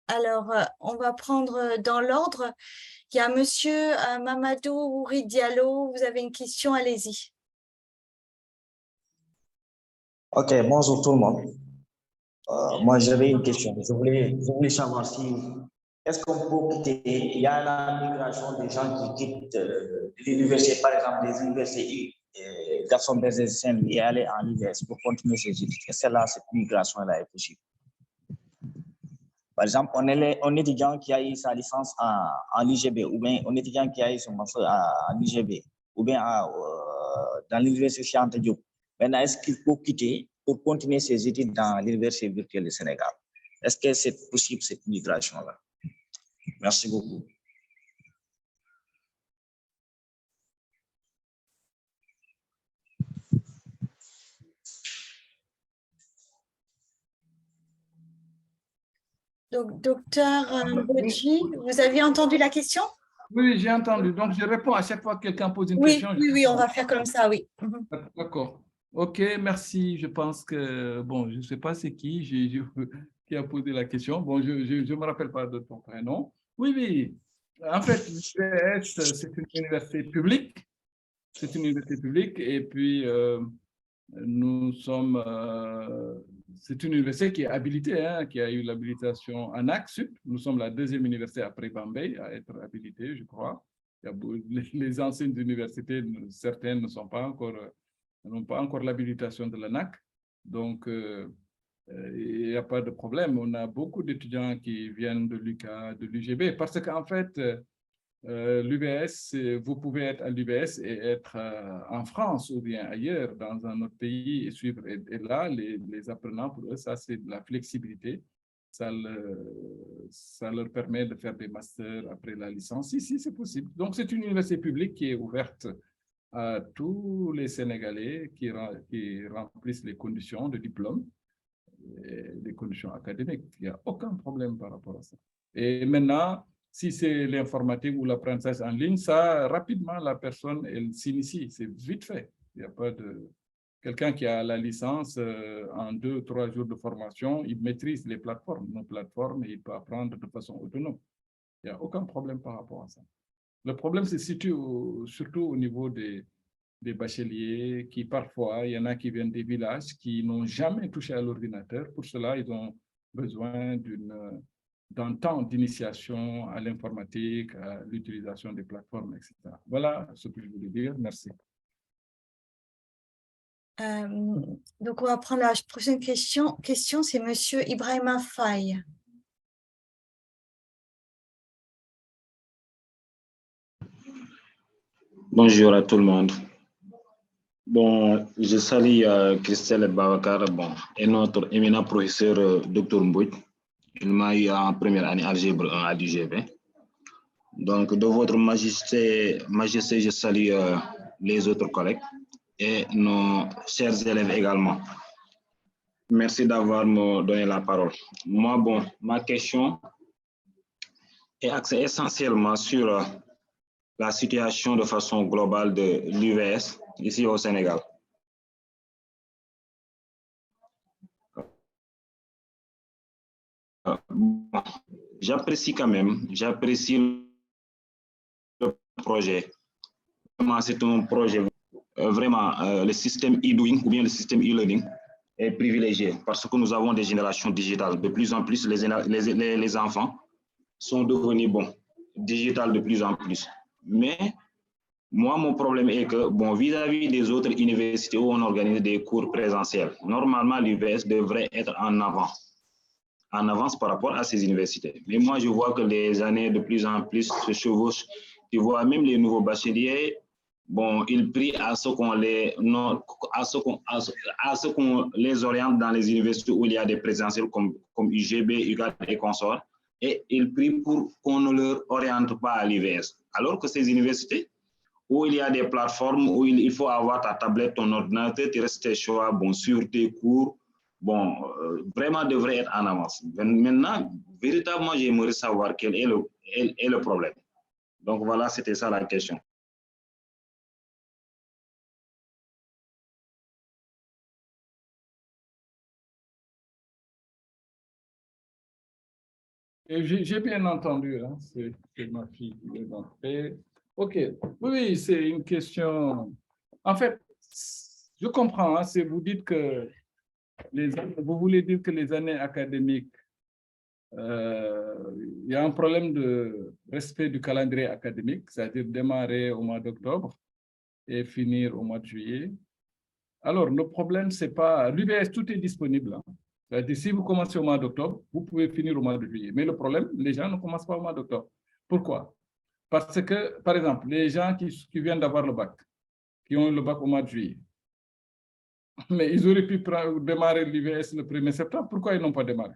Alors, on va prendre dans l'ordre. Il y a Monsieur Mamadou Ouri Diallo. Vous avez une question, allez-y. Ok, bonjour tout le monde. Moi, j'avais une question. Je voulais savoir si, est-ce qu'on peut quitter, il y a la migration des gens qui quittent l'université, par exemple, des universités Gaston Berger Saint-Louis et aller en UVS pour continuer ses études. Est-ce que là, cette migration-là est possible? Par exemple, un étudiant qui a eu sa licence en UGB, ou bien un étudiant qui a eu son master en UGB, ou bien dans l'université Cheikh Anta Diop. Maintenant, est-ce qu'il faut quitter pour continuer ses études dans l'université virtuelle du Sénégal? Est-ce que c'est possible, cette migration-là? Merci beaucoup. Donc, docteur Bodji, vous aviez entendu la question? Oui, j'ai entendu. Donc, je réponds à chaque fois que quelqu'un pose une question. Oui, on va faire comme ça, oui. D'accord. OK, merci. Je pense que, bon, je ne sais pas c'est qui a posé la question. Bon, je ne me rappelle pas de ton prénom. Oui. En fait, l'UBS, c'est une université publique. C'est une université publique et puis nous sommes... c'est une université qui est habilitée, hein, qui a eu l'habilitation ANAQ-SUP. Nous sommes la deuxième université après Bambey à être habilitée, je crois. Les anciennes universités, certaines ne sont pas encore... n'ont pas encore l'habilitation de l'ANAQ. Donc, il n'y a pas de problème. On a beaucoup d'étudiants qui viennent de l'UQA, de l'UGB, parce qu'en fait, l'UBS, vous pouvez être à l'UBS et être en France ou bien ailleurs, dans un autre pays et suivre. Et là, les apprenants, pour eux, ça, c'est de la flexibilité. Ça leur permet de faire des masters après la licence. Si, c'est possible. Donc, c'est une université publique qui est ouverte à tous les Sénégalais qui remplissent les conditions de diplôme, les conditions académiques. Il n'y a aucun problème par rapport à ça. Et maintenant, si c'est l'informatique ou l'apprentissage en ligne, ça, rapidement, la personne, elle s'initie. C'est vite fait. Il n'y a pas de... Quelqu'un qui a la licence, en 2 ou 3 jours de formation, il maîtrise les plateformes, nos plateformes, et il peut apprendre de façon autonome. Il n'y a aucun problème par rapport à ça. Le problème se situe surtout au niveau des bacheliers qui, parfois, il y en a qui viennent des villages qui n'ont jamais touché à l'ordinateur. Pour cela, ils ont besoin d'un temps d'initiation à l'informatique, à l'utilisation des plateformes, etc. Voilà ce que je voulais dire. Merci. Donc, on va prendre la prochaine question. C'est Monsieur Ibrahima Faye. Bonjour à tout le monde. Bon, je salue Christelle Babacar et notre éminent professeur Dr Mbouit. Il m'a eu en première année algèbre 1 à l'UGB. Donc, de votre majesté, je salue les autres collègues et nos chers élèves également. Merci d'avoir me donné la parole. Moi, ma question est axée essentiellement sur la situation de façon globale de l'UVS ici au Sénégal. J'apprécie le projet. C'est un projet vraiment, le système e-doing ou bien le système e-learning est privilégié parce que nous avons des générations digitales. De plus en plus, les enfants sont devenus, bon, digital de plus en plus. Mais moi, mon problème est que, bon, vis-à-vis des autres universités où on organise des cours présentiels, normalement, l'UVS devrait être en avance par rapport à ces universités. Mais moi, je vois que les années de plus en plus se chevauchent. Tu vois, même les nouveaux bacheliers, bon, ils prient à ce qu'on les oriente dans les universités où il y a des présentiels comme UGB, UGAD et consorts, et ils prient pour qu'on ne leur oriente pas à l'UVS. Alors que ces universités, où il y a des plateformes où il faut avoir ta tablette, ton ordinateur, tu restes tes choix, bon, sur tes cours, bon, vraiment devrait être en avance. Maintenant, véritablement, j'aimerais savoir quel est le problème. Donc voilà, c'était ça la question. J'ai bien entendu, hein, c'est ma fille qui est entrée. OK, oui, c'est une question. En fait, je comprends, hein, vous dites que vous voulez dire que les années académiques, il y a un problème de respect du calendrier académique, c'est-à-dire démarrer au mois d'octobre et finir au mois de juillet. Alors, le problème, c'est pas... L'UVS, tout est disponible. Hein. C'est-à-dire, si vous commencez au mois d'octobre, vous pouvez finir au mois de juillet. Mais le problème, les gens ne commencent pas au mois d'octobre. Pourquoi? Parce que, par exemple, les gens qui viennent d'avoir le bac, qui ont le bac au mois de juillet, mais ils auraient pu démarrer l'UVS le 1er septembre. Pourquoi ils n'ont pas démarré?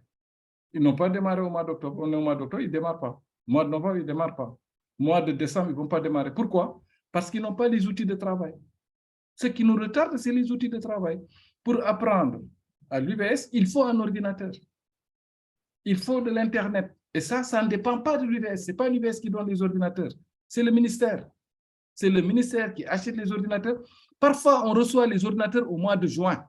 Ils n'ont pas démarré au mois d'octobre. On est au mois d'octobre, ils ne démarrent pas. Mois de novembre, ils ne démarrent pas. Mois de décembre, ils ne vont pas démarrer. Pourquoi? Parce qu'ils n'ont pas les outils de travail. Ce qui nous retarde, c'est les outils de travail. Pour apprendre à l'UVS, il faut un ordinateur. Il faut de l'Internet. Et ça ne dépend pas de l'UVS. Ce n'est pas l'UVS qui donne les ordinateurs. C'est le ministère. C'est le ministère qui achète les ordinateurs. Parfois, on reçoit les ordinateurs au mois de juin.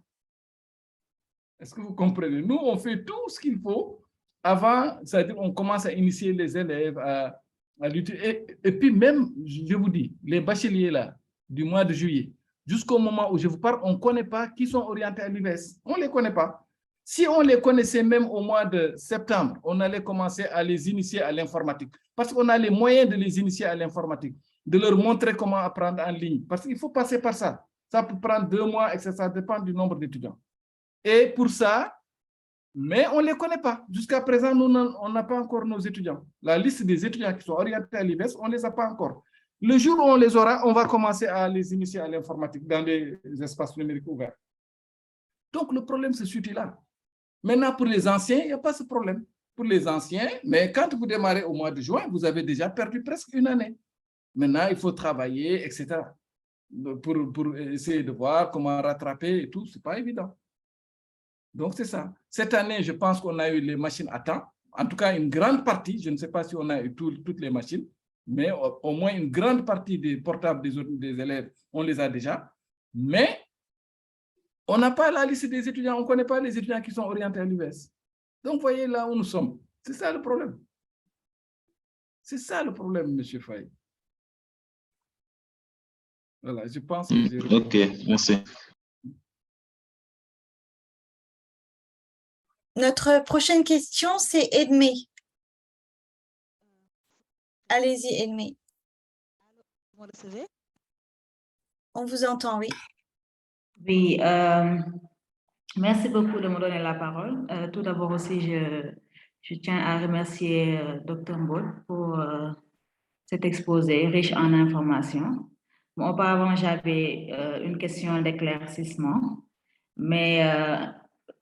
Est-ce que vous comprenez? Nous, on fait tout ce qu'il faut avant, c'est-à-dire on commence à initier les élèves à l'utiliser. Et puis même, je vous dis, les bacheliers là, du mois de juillet, jusqu'au moment où je vous parle, on ne connaît pas qui sont orientés à l'UVS. On ne les connaît pas. Si on les connaissait même au mois de septembre, on allait commencer à les initier à l'informatique. Parce qu'on a les moyens de les initier à l'informatique, de leur montrer comment apprendre en ligne. Parce qu'il faut passer par ça. Ça peut prendre 2 mois, etc. Ça dépend du nombre d'étudiants. Et pour ça, mais on ne les connaît pas. Jusqu'à présent, nous, on n'a pas encore nos étudiants. La liste des étudiants qui sont orientés à l'UVS, on ne les a pas encore. Le jour où on les aura, on va commencer à les initier à l'informatique dans les espaces numériques ouverts. Donc, le problème se situe là. Maintenant, pour les anciens, il n'y a pas ce problème. Pour les anciens, mais quand vous démarrez au mois de juin, vous avez déjà perdu presque une année. Maintenant, il faut travailler, etc. Pour essayer de voir comment rattraper et tout, ce n'est pas évident. Donc, c'est ça. Cette année, je pense qu'on a eu les machines à temps. En tout cas, une grande partie, je ne sais pas si on a eu toutes les machines, mais au moins une grande partie des portables des élèves, on les a déjà. Mais on n'a pas la liste des étudiants, on ne connaît pas les étudiants qui sont orientés à l'UVS. Donc, voyez là où nous sommes. C'est ça le problème. C'est ça le problème, M. Faye. Voilà, je pense que j'ai... OK, merci. Notre prochaine question, c'est Edmé. Allez-y, Edmé. Vous me recevez? On vous entend, oui. Oui, merci beaucoup de me donner la parole. Tout d'abord aussi, je tiens à remercier Dr Mbod pour cet exposé riche en informations. Bon, auparavant, j'avais une question d'éclaircissement, mais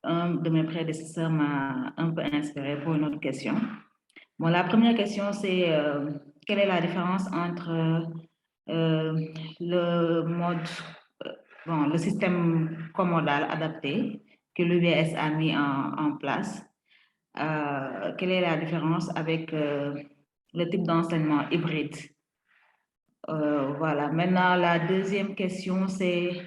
un de mes prédécesseurs m'a un peu inspiré pour une autre question. Bon, la première question, c'est quelle est la différence entre le système commodal adapté que l'UVS a mis en place? Quelle est la différence avec le type d'enseignement hybride? Voilà. Maintenant, la deuxième question, c'est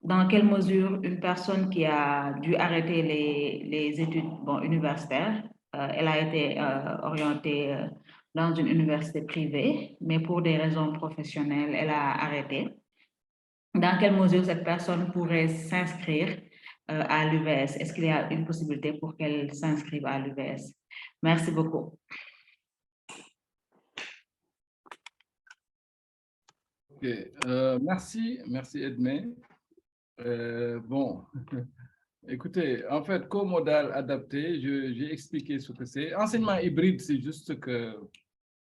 dans quelle mesure une personne qui a dû arrêter les études universitaires, elle a été orientée dans une université privée, mais pour des raisons professionnelles, elle a arrêté. Dans quelle mesure cette personne pourrait s'inscrire à l'UVS? Est-ce qu'il y a une possibilité pour qu'elle s'inscrive à l'UVS? Merci beaucoup. Merci Edmé. Bon, écoutez, en fait, co-modal adapté, j'ai expliqué ce que c'est. Enseignement hybride, c'est juste que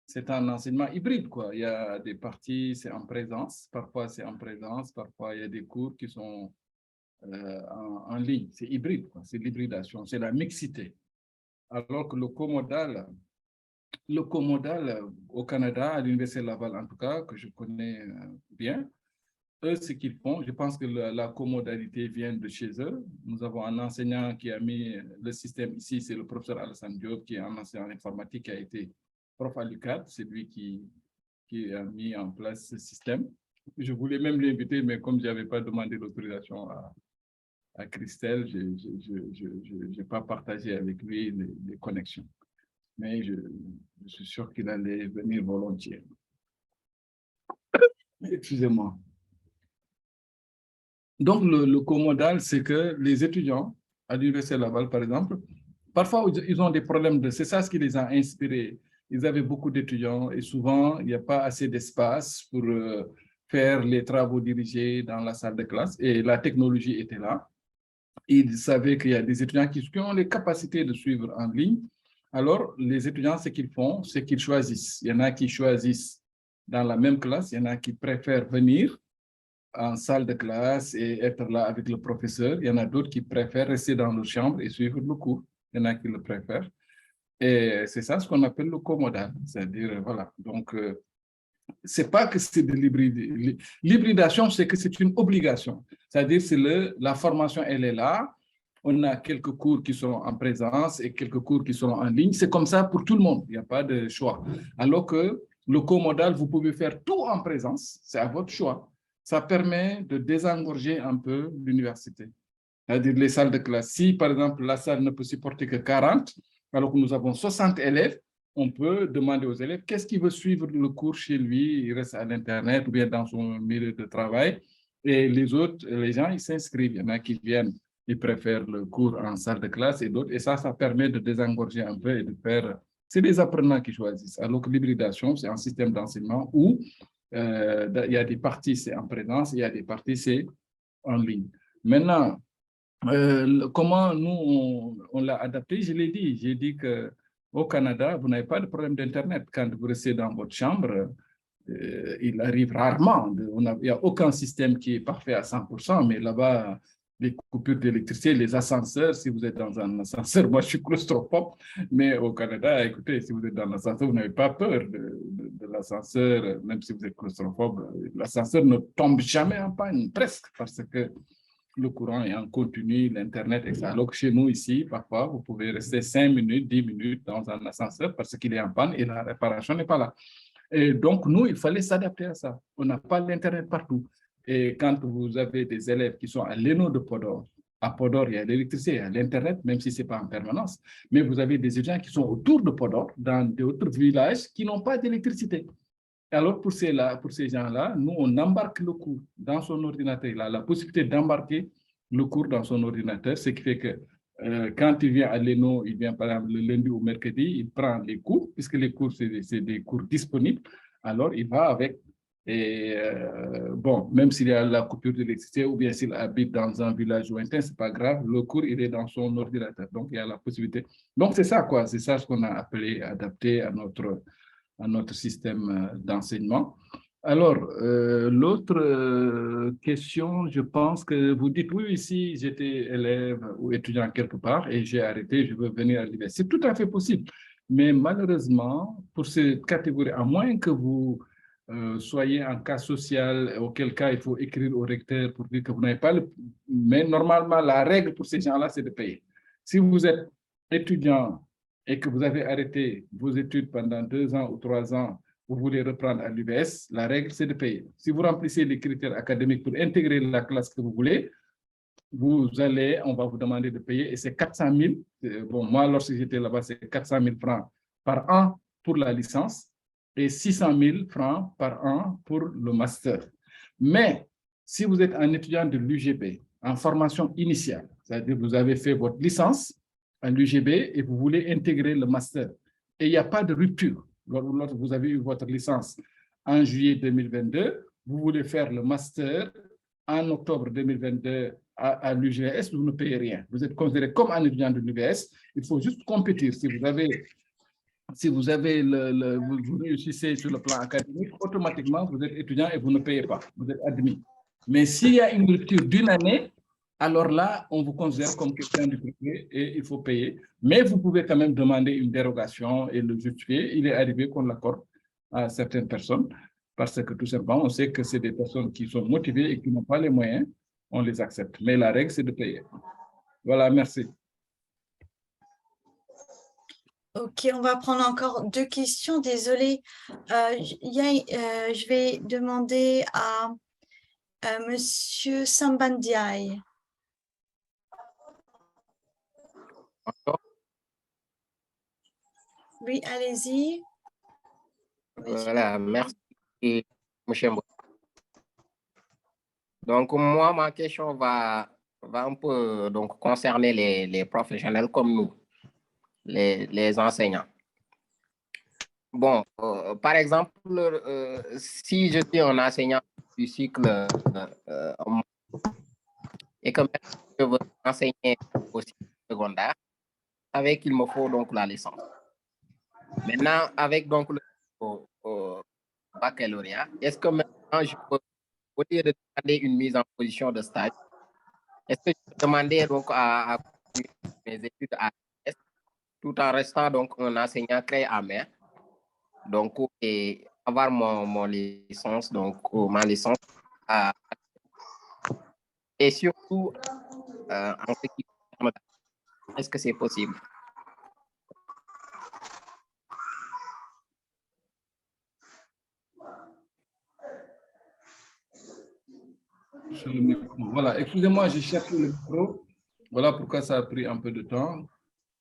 c'est un enseignement hybride, quoi. Il y a des parties, c'est en présence, parfois c'est en présence, parfois il y a des cours qui sont en ligne. C'est hybride, quoi. C'est l'hybridation, c'est la mixité. Alors que le comodal au Canada, à l'Université Laval en tout cas, que je connais bien, eux, ce qu'ils font, je pense que la comodalité vient de chez eux. Nous avons un enseignant qui a mis le système ici, c'est le professeur Alassane Diop, qui est un enseignant en informatique, qui a été prof à l'UQAD, c'est lui qui a mis en place ce système. Je voulais même l'inviter, mais comme je n'avais pas demandé l'autorisation à Christelle, je n'ai pas partagé avec lui les connexions. Mais je suis sûr qu'il allait venir volontiers. Excusez-moi. Donc, le comodal, c'est que les étudiants à l'Université Laval, par exemple, parfois, ils ont des problèmes c'est ça ce qui les a inspirés. Ils avaient beaucoup d'étudiants et souvent, il n'y a pas assez d'espace pour faire les travaux dirigés dans la salle de classe et la technologie était là. Ils savaient qu'il y a des étudiants qui ont les capacités de suivre en ligne. Alors, les étudiants, ce qu'ils font, c'est qu'ils choisissent. Il y en a qui choisissent dans la même classe, il y en a qui préfèrent venir en salle de classe et être là avec le professeur. Il y en a d'autres qui préfèrent rester dans leur chambre et suivre le cours. Il y en a qui le préfèrent. Et c'est ça ce qu'on appelle le comodal. C'est-à-dire, voilà. Donc, c'est pas que c'est de l'hybridation. L'hybridation, c'est que c'est une obligation. C'est-à-dire, la formation, elle est là. On a quelques cours qui sont en présence et quelques cours qui sont en ligne. C'est comme ça pour tout le monde. Il n'y a pas de choix. Alors que le comodal, vous pouvez faire tout en présence. C'est à votre choix. Ça permet de désengorger un peu l'université. C'est-à-dire les salles de classe. Si, par exemple, la salle ne peut supporter que 40, alors que nous avons 60 élèves, on peut demander aux élèves qu'est-ce qu'il veut suivre le cours chez lui, il reste à l'Internet ou bien dans son milieu de travail. Et les autres, les gens, ils s'inscrivent. Il y en a qui viennent, ils préfèrent le cours en salle de classe et d'autres. Et ça permet de désengorger un peu et de faire... C'est les apprenants qui choisissent. Alors que l'hybridation, c'est un système d'enseignement où il y a des parties, c'est en présence, il y a des parties, c'est en ligne. Maintenant, comment nous, on l'a adapté, je l'ai dit. J'ai dit qu'au Canada, vous n'avez pas de problème d'Internet. Quand vous restez dans votre chambre, il arrive rarement. Il n'y a aucun système qui est parfait à 100%, mais là-bas, les coupures d'électricité, les ascenseurs, si vous êtes dans un ascenseur, moi je suis claustrophobe, mais au Canada, écoutez, si vous êtes dans l'ascenseur, vous n'avez pas peur de l'ascenseur, même si vous êtes claustrophobe, l'ascenseur ne tombe jamais en panne, presque, parce que le courant est en continu, l'Internet, etc. Alors que chez nous, ici, parfois, vous pouvez rester 5 minutes, 10 minutes dans un ascenseur parce qu'il est en panne et la réparation n'est pas là. Et donc, nous, il fallait s'adapter à ça. On n'a pas l'Internet partout. Et quand vous avez des élèves qui sont à l'ENO de Podor, à Podor, il y a l'électricité, il y a l'Internet, même si ce n'est pas en permanence, mais vous avez des étudiants qui sont autour de Podor, dans d'autres villages qui n'ont pas d'électricité. Alors, pour ces gens-là, nous, on embarque le cours dans son ordinateur. Il a la possibilité d'embarquer le cours dans son ordinateur, ce qui fait que quand il vient à l'ENO, il vient par exemple le lundi ou mercredi, il prend les cours, puisque les cours, c'est des cours disponibles. Alors, il va avec. Et bon, même s'il y a la coupure d'électricité ou bien s'il habite dans un village lointain, ce n'est pas grave, le cours, il est dans son ordinateur. Donc, il y a la possibilité. Donc, c'est ça, quoi. C'est ça ce qu'on a appelé adapté à notre système d'enseignement. Alors, l'autre question, je pense que vous dites, oui, ici, j'étais élève ou étudiant quelque part et j'ai arrêté, je veux venir à l'université. C'est tout à fait possible. Mais malheureusement, pour cette catégorie, à moins que vous soyez en cas social, auquel cas il faut écrire au recteur pour dire que vous n'avez pas le... Mais normalement, la règle pour ces gens-là, c'est de payer. Si vous êtes étudiant et que vous avez arrêté vos études pendant 2 ans ou 3 ans, vous voulez reprendre à l'UBS, la règle, c'est de payer. Si vous remplissez les critères académiques pour intégrer la classe que vous voulez, on va vous demander de payer et c'est 400 000. Bon, moi, lorsque j'étais là-bas, c'est 400 000 francs par an pour la licence et 600 000 francs par an pour le master. Mais si vous êtes un étudiant de l'UGB en formation initiale, c'est-à-dire vous avez fait votre licence à l'UGB et vous voulez intégrer le master, et il n'y a pas de rupture. Lorsque vous avez eu votre licence en juillet 2022, vous voulez faire le master en octobre 2022 à l'UGS, vous ne payez rien. Vous êtes considéré comme un étudiant de l'UGS. Il faut juste compétir. Si vous réussissez sur le plan académique, automatiquement, vous êtes étudiant et vous ne payez pas. Vous êtes admis. Mais s'il y a une rupture d'une année, alors là, on vous considère comme quelqu'un du privé et il faut payer. Mais vous pouvez quand même demander une dérogation et le justifier. Il est arrivé qu'on l'accorde à certaines personnes parce que tout simplement, on sait que c'est des personnes qui sont motivées et qui n'ont pas les moyens. On les accepte. Mais la règle, c'est de payer. Voilà, merci. Ok, on va prendre encore 2 questions. Désolée. Je vais demander à Monsieur Sambandiaï. Oui, allez-y. Voilà, merci, M. Mbou. Donc, moi, ma question va un peu donc, concerner les professionnels comme nous, les enseignants. Bon, par exemple, si je suis un enseignant du cycle et que je veux enseigner au cycle secondaire, avec qu'il me faut donc la licence. Maintenant, avec donc le baccalauréat, est-ce que maintenant je peux, au lieu de demander une mise en position de stage, est-ce que je peux demander donc à mes études à l'ES, tout en restant donc un enseignant créé à main, donc et avoir mon licence, donc ma licence, et surtout en ce qui concerne, est-ce que c'est possible? Sur le micro. Voilà, excusez-moi, j'ai cherché le micro. Voilà pourquoi ça a pris un peu de temps.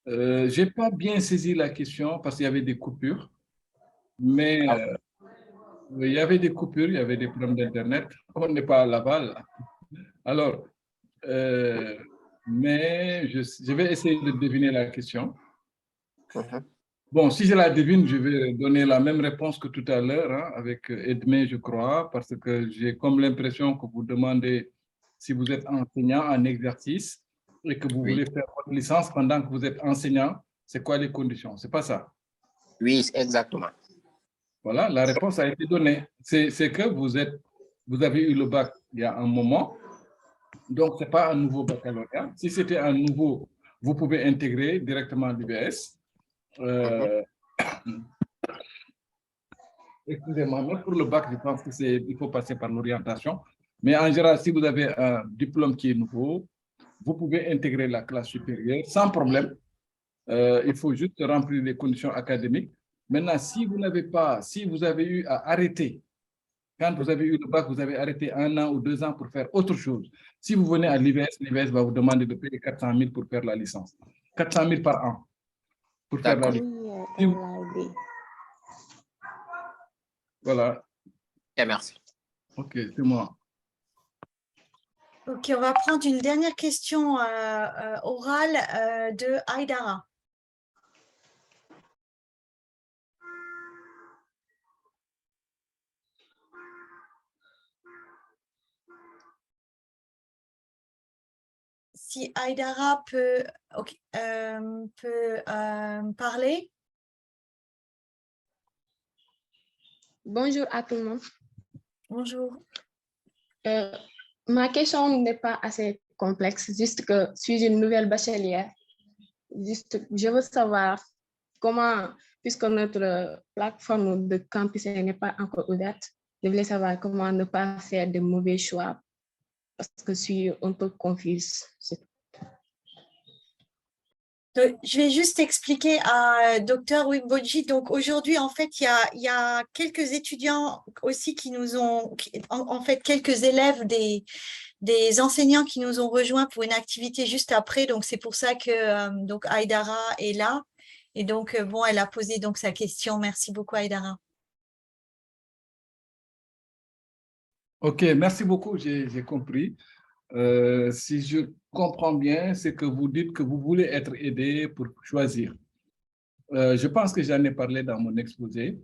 Je n'ai pas bien saisi la question parce qu'il y avait des coupures. Mais il y avait des coupures, il y avait des problèmes d'Internet. On n'est pas à Laval. Alors, mais je vais essayer de deviner la question. Bon, si je la devine, je vais donner la même réponse que tout à l'heure, hein, avec Edmé, je crois, parce que j'ai comme l'impression que vous demandez si vous êtes enseignant en exercice et que vous voulez faire votre licence pendant que vous êtes enseignant. C'est quoi les conditions? C'est pas ça? Oui, exactement. Voilà, la réponse a été donnée. C'est que vous avez eu le bac il y a un moment, donc ce n'est pas un nouveau baccalauréat. Si c'était un nouveau, vous pouvez intégrer directement l'UBS. Excusez-moi, mais pour le bac, je pense qu'il faut passer par l'orientation. Mais en général, si vous avez un diplôme qui est nouveau, vous pouvez intégrer la classe supérieure sans problème. Il faut juste remplir les conditions académiques. Maintenant, si vous avez eu à arrêter, quand vous avez eu le bac, vous avez arrêté 1 an ou 2 ans pour faire autre chose. Si vous venez à l'IVS, l'IVS va vous demander de payer 400 000 pour faire la licence. 400 000 par an pour faire la licence. Voilà. Et merci. Ok, c'est moi. Ok, on va prendre une dernière question orale de Aïdara. Si Aïdara peut parler. Bonjour à tout le monde. Bonjour. Ma question n'est pas assez complexe, juste que je suis une nouvelle bachelière. Juste, je veux savoir comment, puisque notre plateforme de campus n'est pas encore ouverte, je voulais savoir comment ne pas faire de mauvais choix parce que je suis un peu confuse. Donc, je vais juste expliquer à Dr Wimboji. Donc aujourd'hui, en fait, il y a quelques étudiants aussi qui nous ont, en fait, quelques élèves des enseignants qui nous ont rejoints pour une activité juste après. Donc c'est pour ça que donc Aïdara est là. Et donc bon, elle a posé donc sa question. Merci beaucoup, Aïdara. Ok, merci beaucoup, j'ai compris. Si je comprends bien, c'est que vous dites que vous voulez être aidé pour choisir. Je pense que j'en ai parlé dans mon exposé.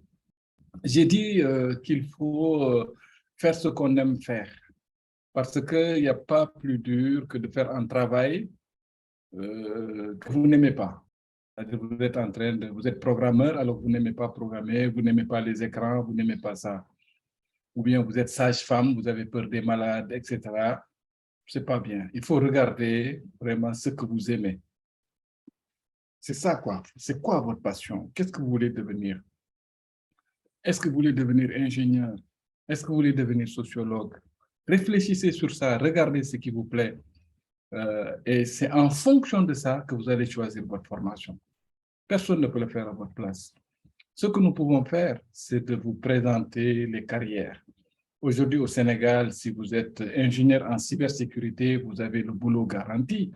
J'ai dit qu'il faut faire ce qu'on aime faire. Parce qu'il n'y a pas plus dur que de faire un travail que vous n'aimez pas. Vous êtes vous êtes programmeur, alors vous n'aimez pas programmer, vous n'aimez pas les écrans, vous n'aimez pas ça. Ou bien vous êtes sage-femme, vous avez peur des malades, etc. C'est pas bien. Il faut regarder vraiment ce que vous aimez. C'est ça, quoi. C'est quoi votre passion? Qu'est-ce que vous voulez devenir? Est-ce que vous voulez devenir ingénieur? Est-ce que vous voulez devenir sociologue? Réfléchissez sur ça, regardez ce qui vous plaît. Et c'est en fonction de ça que vous allez choisir votre formation. Personne ne peut le faire à votre place. Ce que nous pouvons faire, c'est de vous présenter les carrières. Aujourd'hui, au Sénégal, si vous êtes ingénieur en cybersécurité, vous avez le boulot garanti.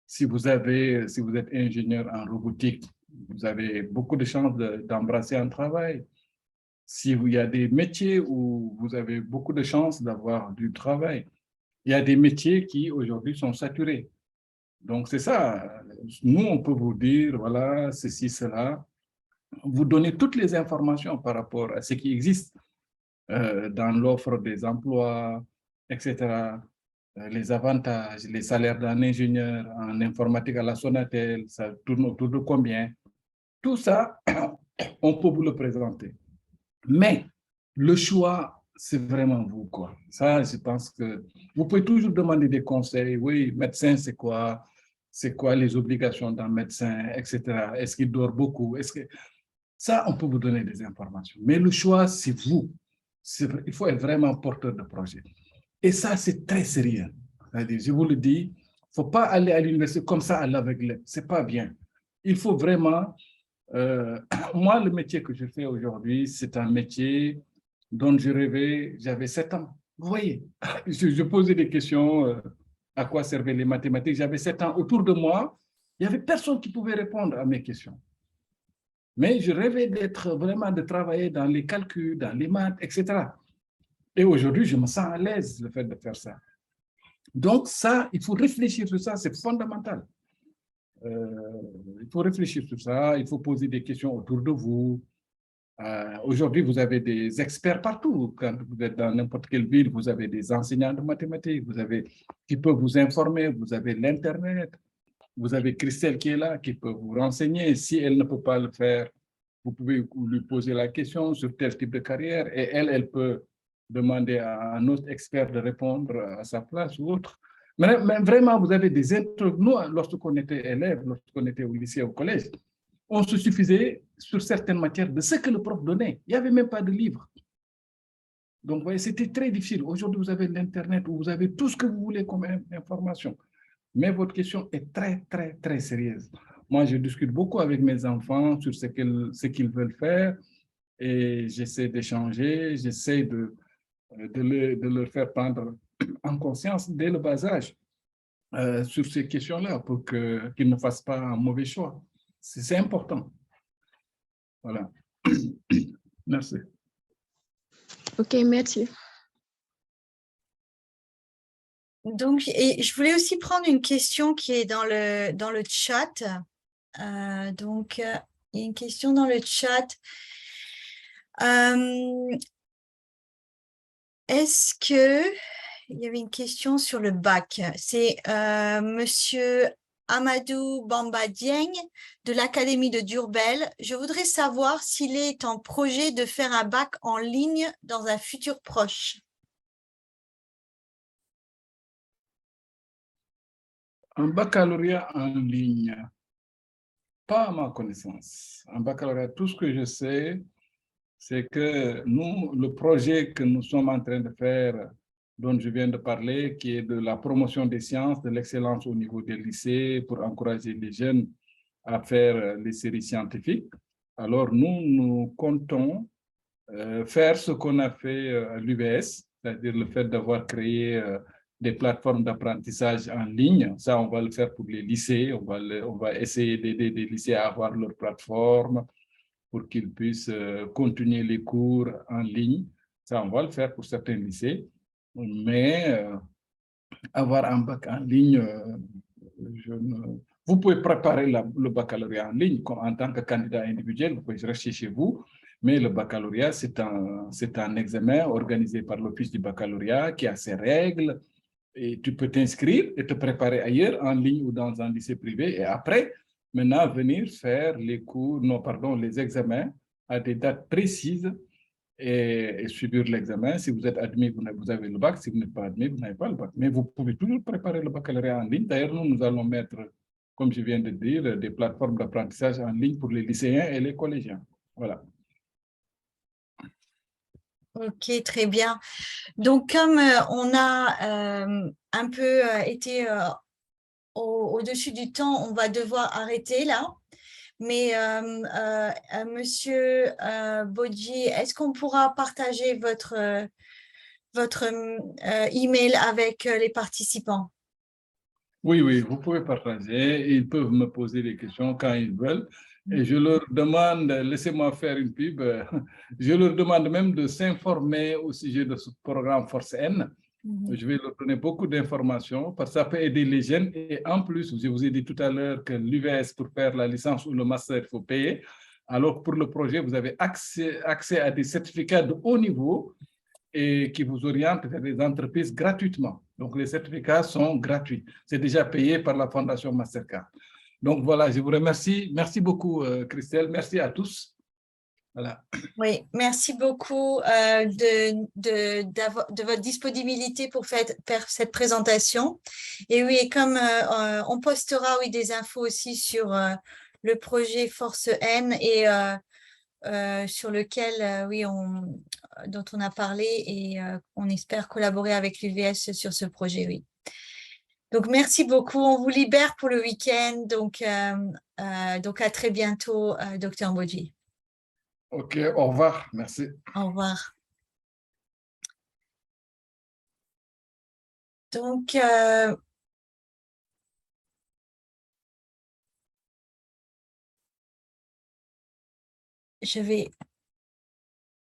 Si vous êtes ingénieur en robotique, vous avez beaucoup de chances d'embrasser un travail. S'il y a des métiers où vous avez beaucoup de chances d'avoir du travail, il y a des métiers qui aujourd'hui sont saturés. Donc c'est ça. Nous, on peut vous dire, voilà, ceci, cela. Vous donner toutes les informations par rapport à ce qui existe dans l'offre des emplois, etc. Les avantages, les salaires d'un ingénieur en informatique à la Sonatel, ça tourne autour de combien? Tout ça, on peut vous le présenter. Mais le choix, c'est vraiment vous, quoi. Ça, je pense que vous pouvez toujours demander des conseils. Oui, médecin, c'est quoi? C'est quoi les obligations d'un médecin, etc. Est-ce qu'il dort beaucoup? Ça, on peut vous donner des informations. Mais le choix, c'est vous. Il faut être vraiment porteur de projet. Et ça, c'est très sérieux. C'est-à-dire, je vous le dis, il ne faut pas aller à l'université comme ça à l'aveugle. Ce n'est pas bien. Il faut vraiment... moi, le métier que je fais aujourd'hui, c'est un métier dont je rêvais, j'avais 7 ans. Vous voyez, je posais des questions, à quoi servaient les mathématiques. J'avais 7 ans. Autour de moi, il n'y avait personne qui pouvait répondre à mes questions. Mais je rêvais de travailler dans les calculs, dans les maths, etc. Et aujourd'hui, je me sens à l'aise le fait de faire ça. Donc ça, il faut réfléchir sur ça, c'est fondamental. Il faut réfléchir sur ça, il faut poser des questions autour de vous. Aujourd'hui, vous avez des experts partout. Quand vous êtes dans n'importe quelle ville, vous avez des enseignants de mathématiques, qui peuvent vous informer, vous avez l'Internet. Vous avez Christelle qui est là, qui peut vous renseigner. Si elle ne peut pas le faire, vous pouvez lui poser la question sur tel type de carrière et elle peut demander à un autre expert de répondre à sa place ou autre. Mais vraiment, vous avez des introductions. Nous, lorsqu'on était élèves, lorsqu'on était au lycée, au collège, on se suffisait sur certaines matières de ce que le prof donnait. Il n'y avait même pas de livre. Donc, vous voyez, c'était très difficile. Aujourd'hui, vous avez l'Internet où vous avez tout ce que vous voulez comme information. Mais votre question est très, très, très sérieuse. Moi, je discute beaucoup avec mes enfants sur ce qu'ils veulent faire et j'essaie d'échanger, j'essaie de leur faire prendre en conscience dès le bas âge sur ces questions-là pour qu'ils ne fassent pas un mauvais choix. C'est important. Voilà. Merci. OK, merci. Donc, et je voulais aussi prendre une question qui est dans le chat. Il y a une question dans le chat. Est-ce que il y avait une question sur le bac? C'est Monsieur Amadou Bamba Dieng de l'Académie de Diourbel. Je voudrais savoir s'il est en projet de faire un bac en ligne dans un futur proche. Un baccalauréat en ligne, pas à ma connaissance. Un baccalauréat, tout ce que je sais, c'est que nous, le projet que nous sommes en train de faire, dont je viens de parler, qui est de la promotion des sciences, de l'excellence au niveau des lycées, pour encourager les jeunes à faire les séries scientifiques. Alors, nous comptons faire ce qu'on a fait à l'UVS, c'est-à-dire le fait d'avoir créé des plateformes d'apprentissage en ligne. Ça, on va le faire pour les lycées. On va essayer d'aider les lycées à avoir leur plateforme pour qu'ils puissent continuer les cours en ligne. Ça, on va le faire pour certains lycées. Mais avoir un bac en ligne, vous pouvez préparer le baccalauréat en ligne en tant que candidat individuel. Vous pouvez rester chez vous. Mais le baccalauréat, c'est un examen organisé par l'Office du baccalauréat qui a ses règles. Et tu peux t'inscrire et te préparer ailleurs, en ligne ou dans un lycée privé. Et après, maintenant, venir faire les cours, non, pardon, les examens à des dates précises et subir l'examen. Si vous êtes admis, vous avez le bac. Si vous n'êtes pas admis, vous n'avez pas le bac. Mais vous pouvez toujours préparer le baccalauréat en ligne. D'ailleurs, nous allons mettre, comme je viens de dire, des plateformes d'apprentissage en ligne pour les lycéens et les collégiens. Voilà. Ok, très bien. Donc, comme on a un peu été au-dessus du temps, on va devoir arrêter là. Mais Monsieur Bodji, est-ce qu'on pourra partager votre email avec les participants? Oui, oui, vous pouvez partager. Ils peuvent me poser des questions quand ils veulent. Et je leur demande, laissez-moi faire une pub, je leur demande même de s'informer au sujet de ce programme Force N. Je vais leur donner beaucoup d'informations parce que ça peut aider les jeunes. Et en plus, je vous ai dit tout à l'heure que l'UVS, pour faire la licence ou le master, il faut payer. Alors, pour le projet, vous avez accès à des certificats de haut niveau et qui vous orientent vers des entreprises gratuitement. Donc, les certificats sont gratuits. C'est déjà payé par la Fondation Mastercard. Donc, voilà, je vous remercie. Merci beaucoup, Christelle. Merci à tous. Voilà. Oui, merci beaucoup de votre disponibilité pour faire cette présentation. Et oui, comme on postera des infos aussi sur le projet Force N et sur lequel, dont on a parlé et on espère collaborer avec l'UVS sur ce projet, oui. Donc, merci beaucoup. On vous libère pour le week-end. Donc à très bientôt, Dr Bodji. OK, au revoir. Merci. Au revoir. Donc, je vais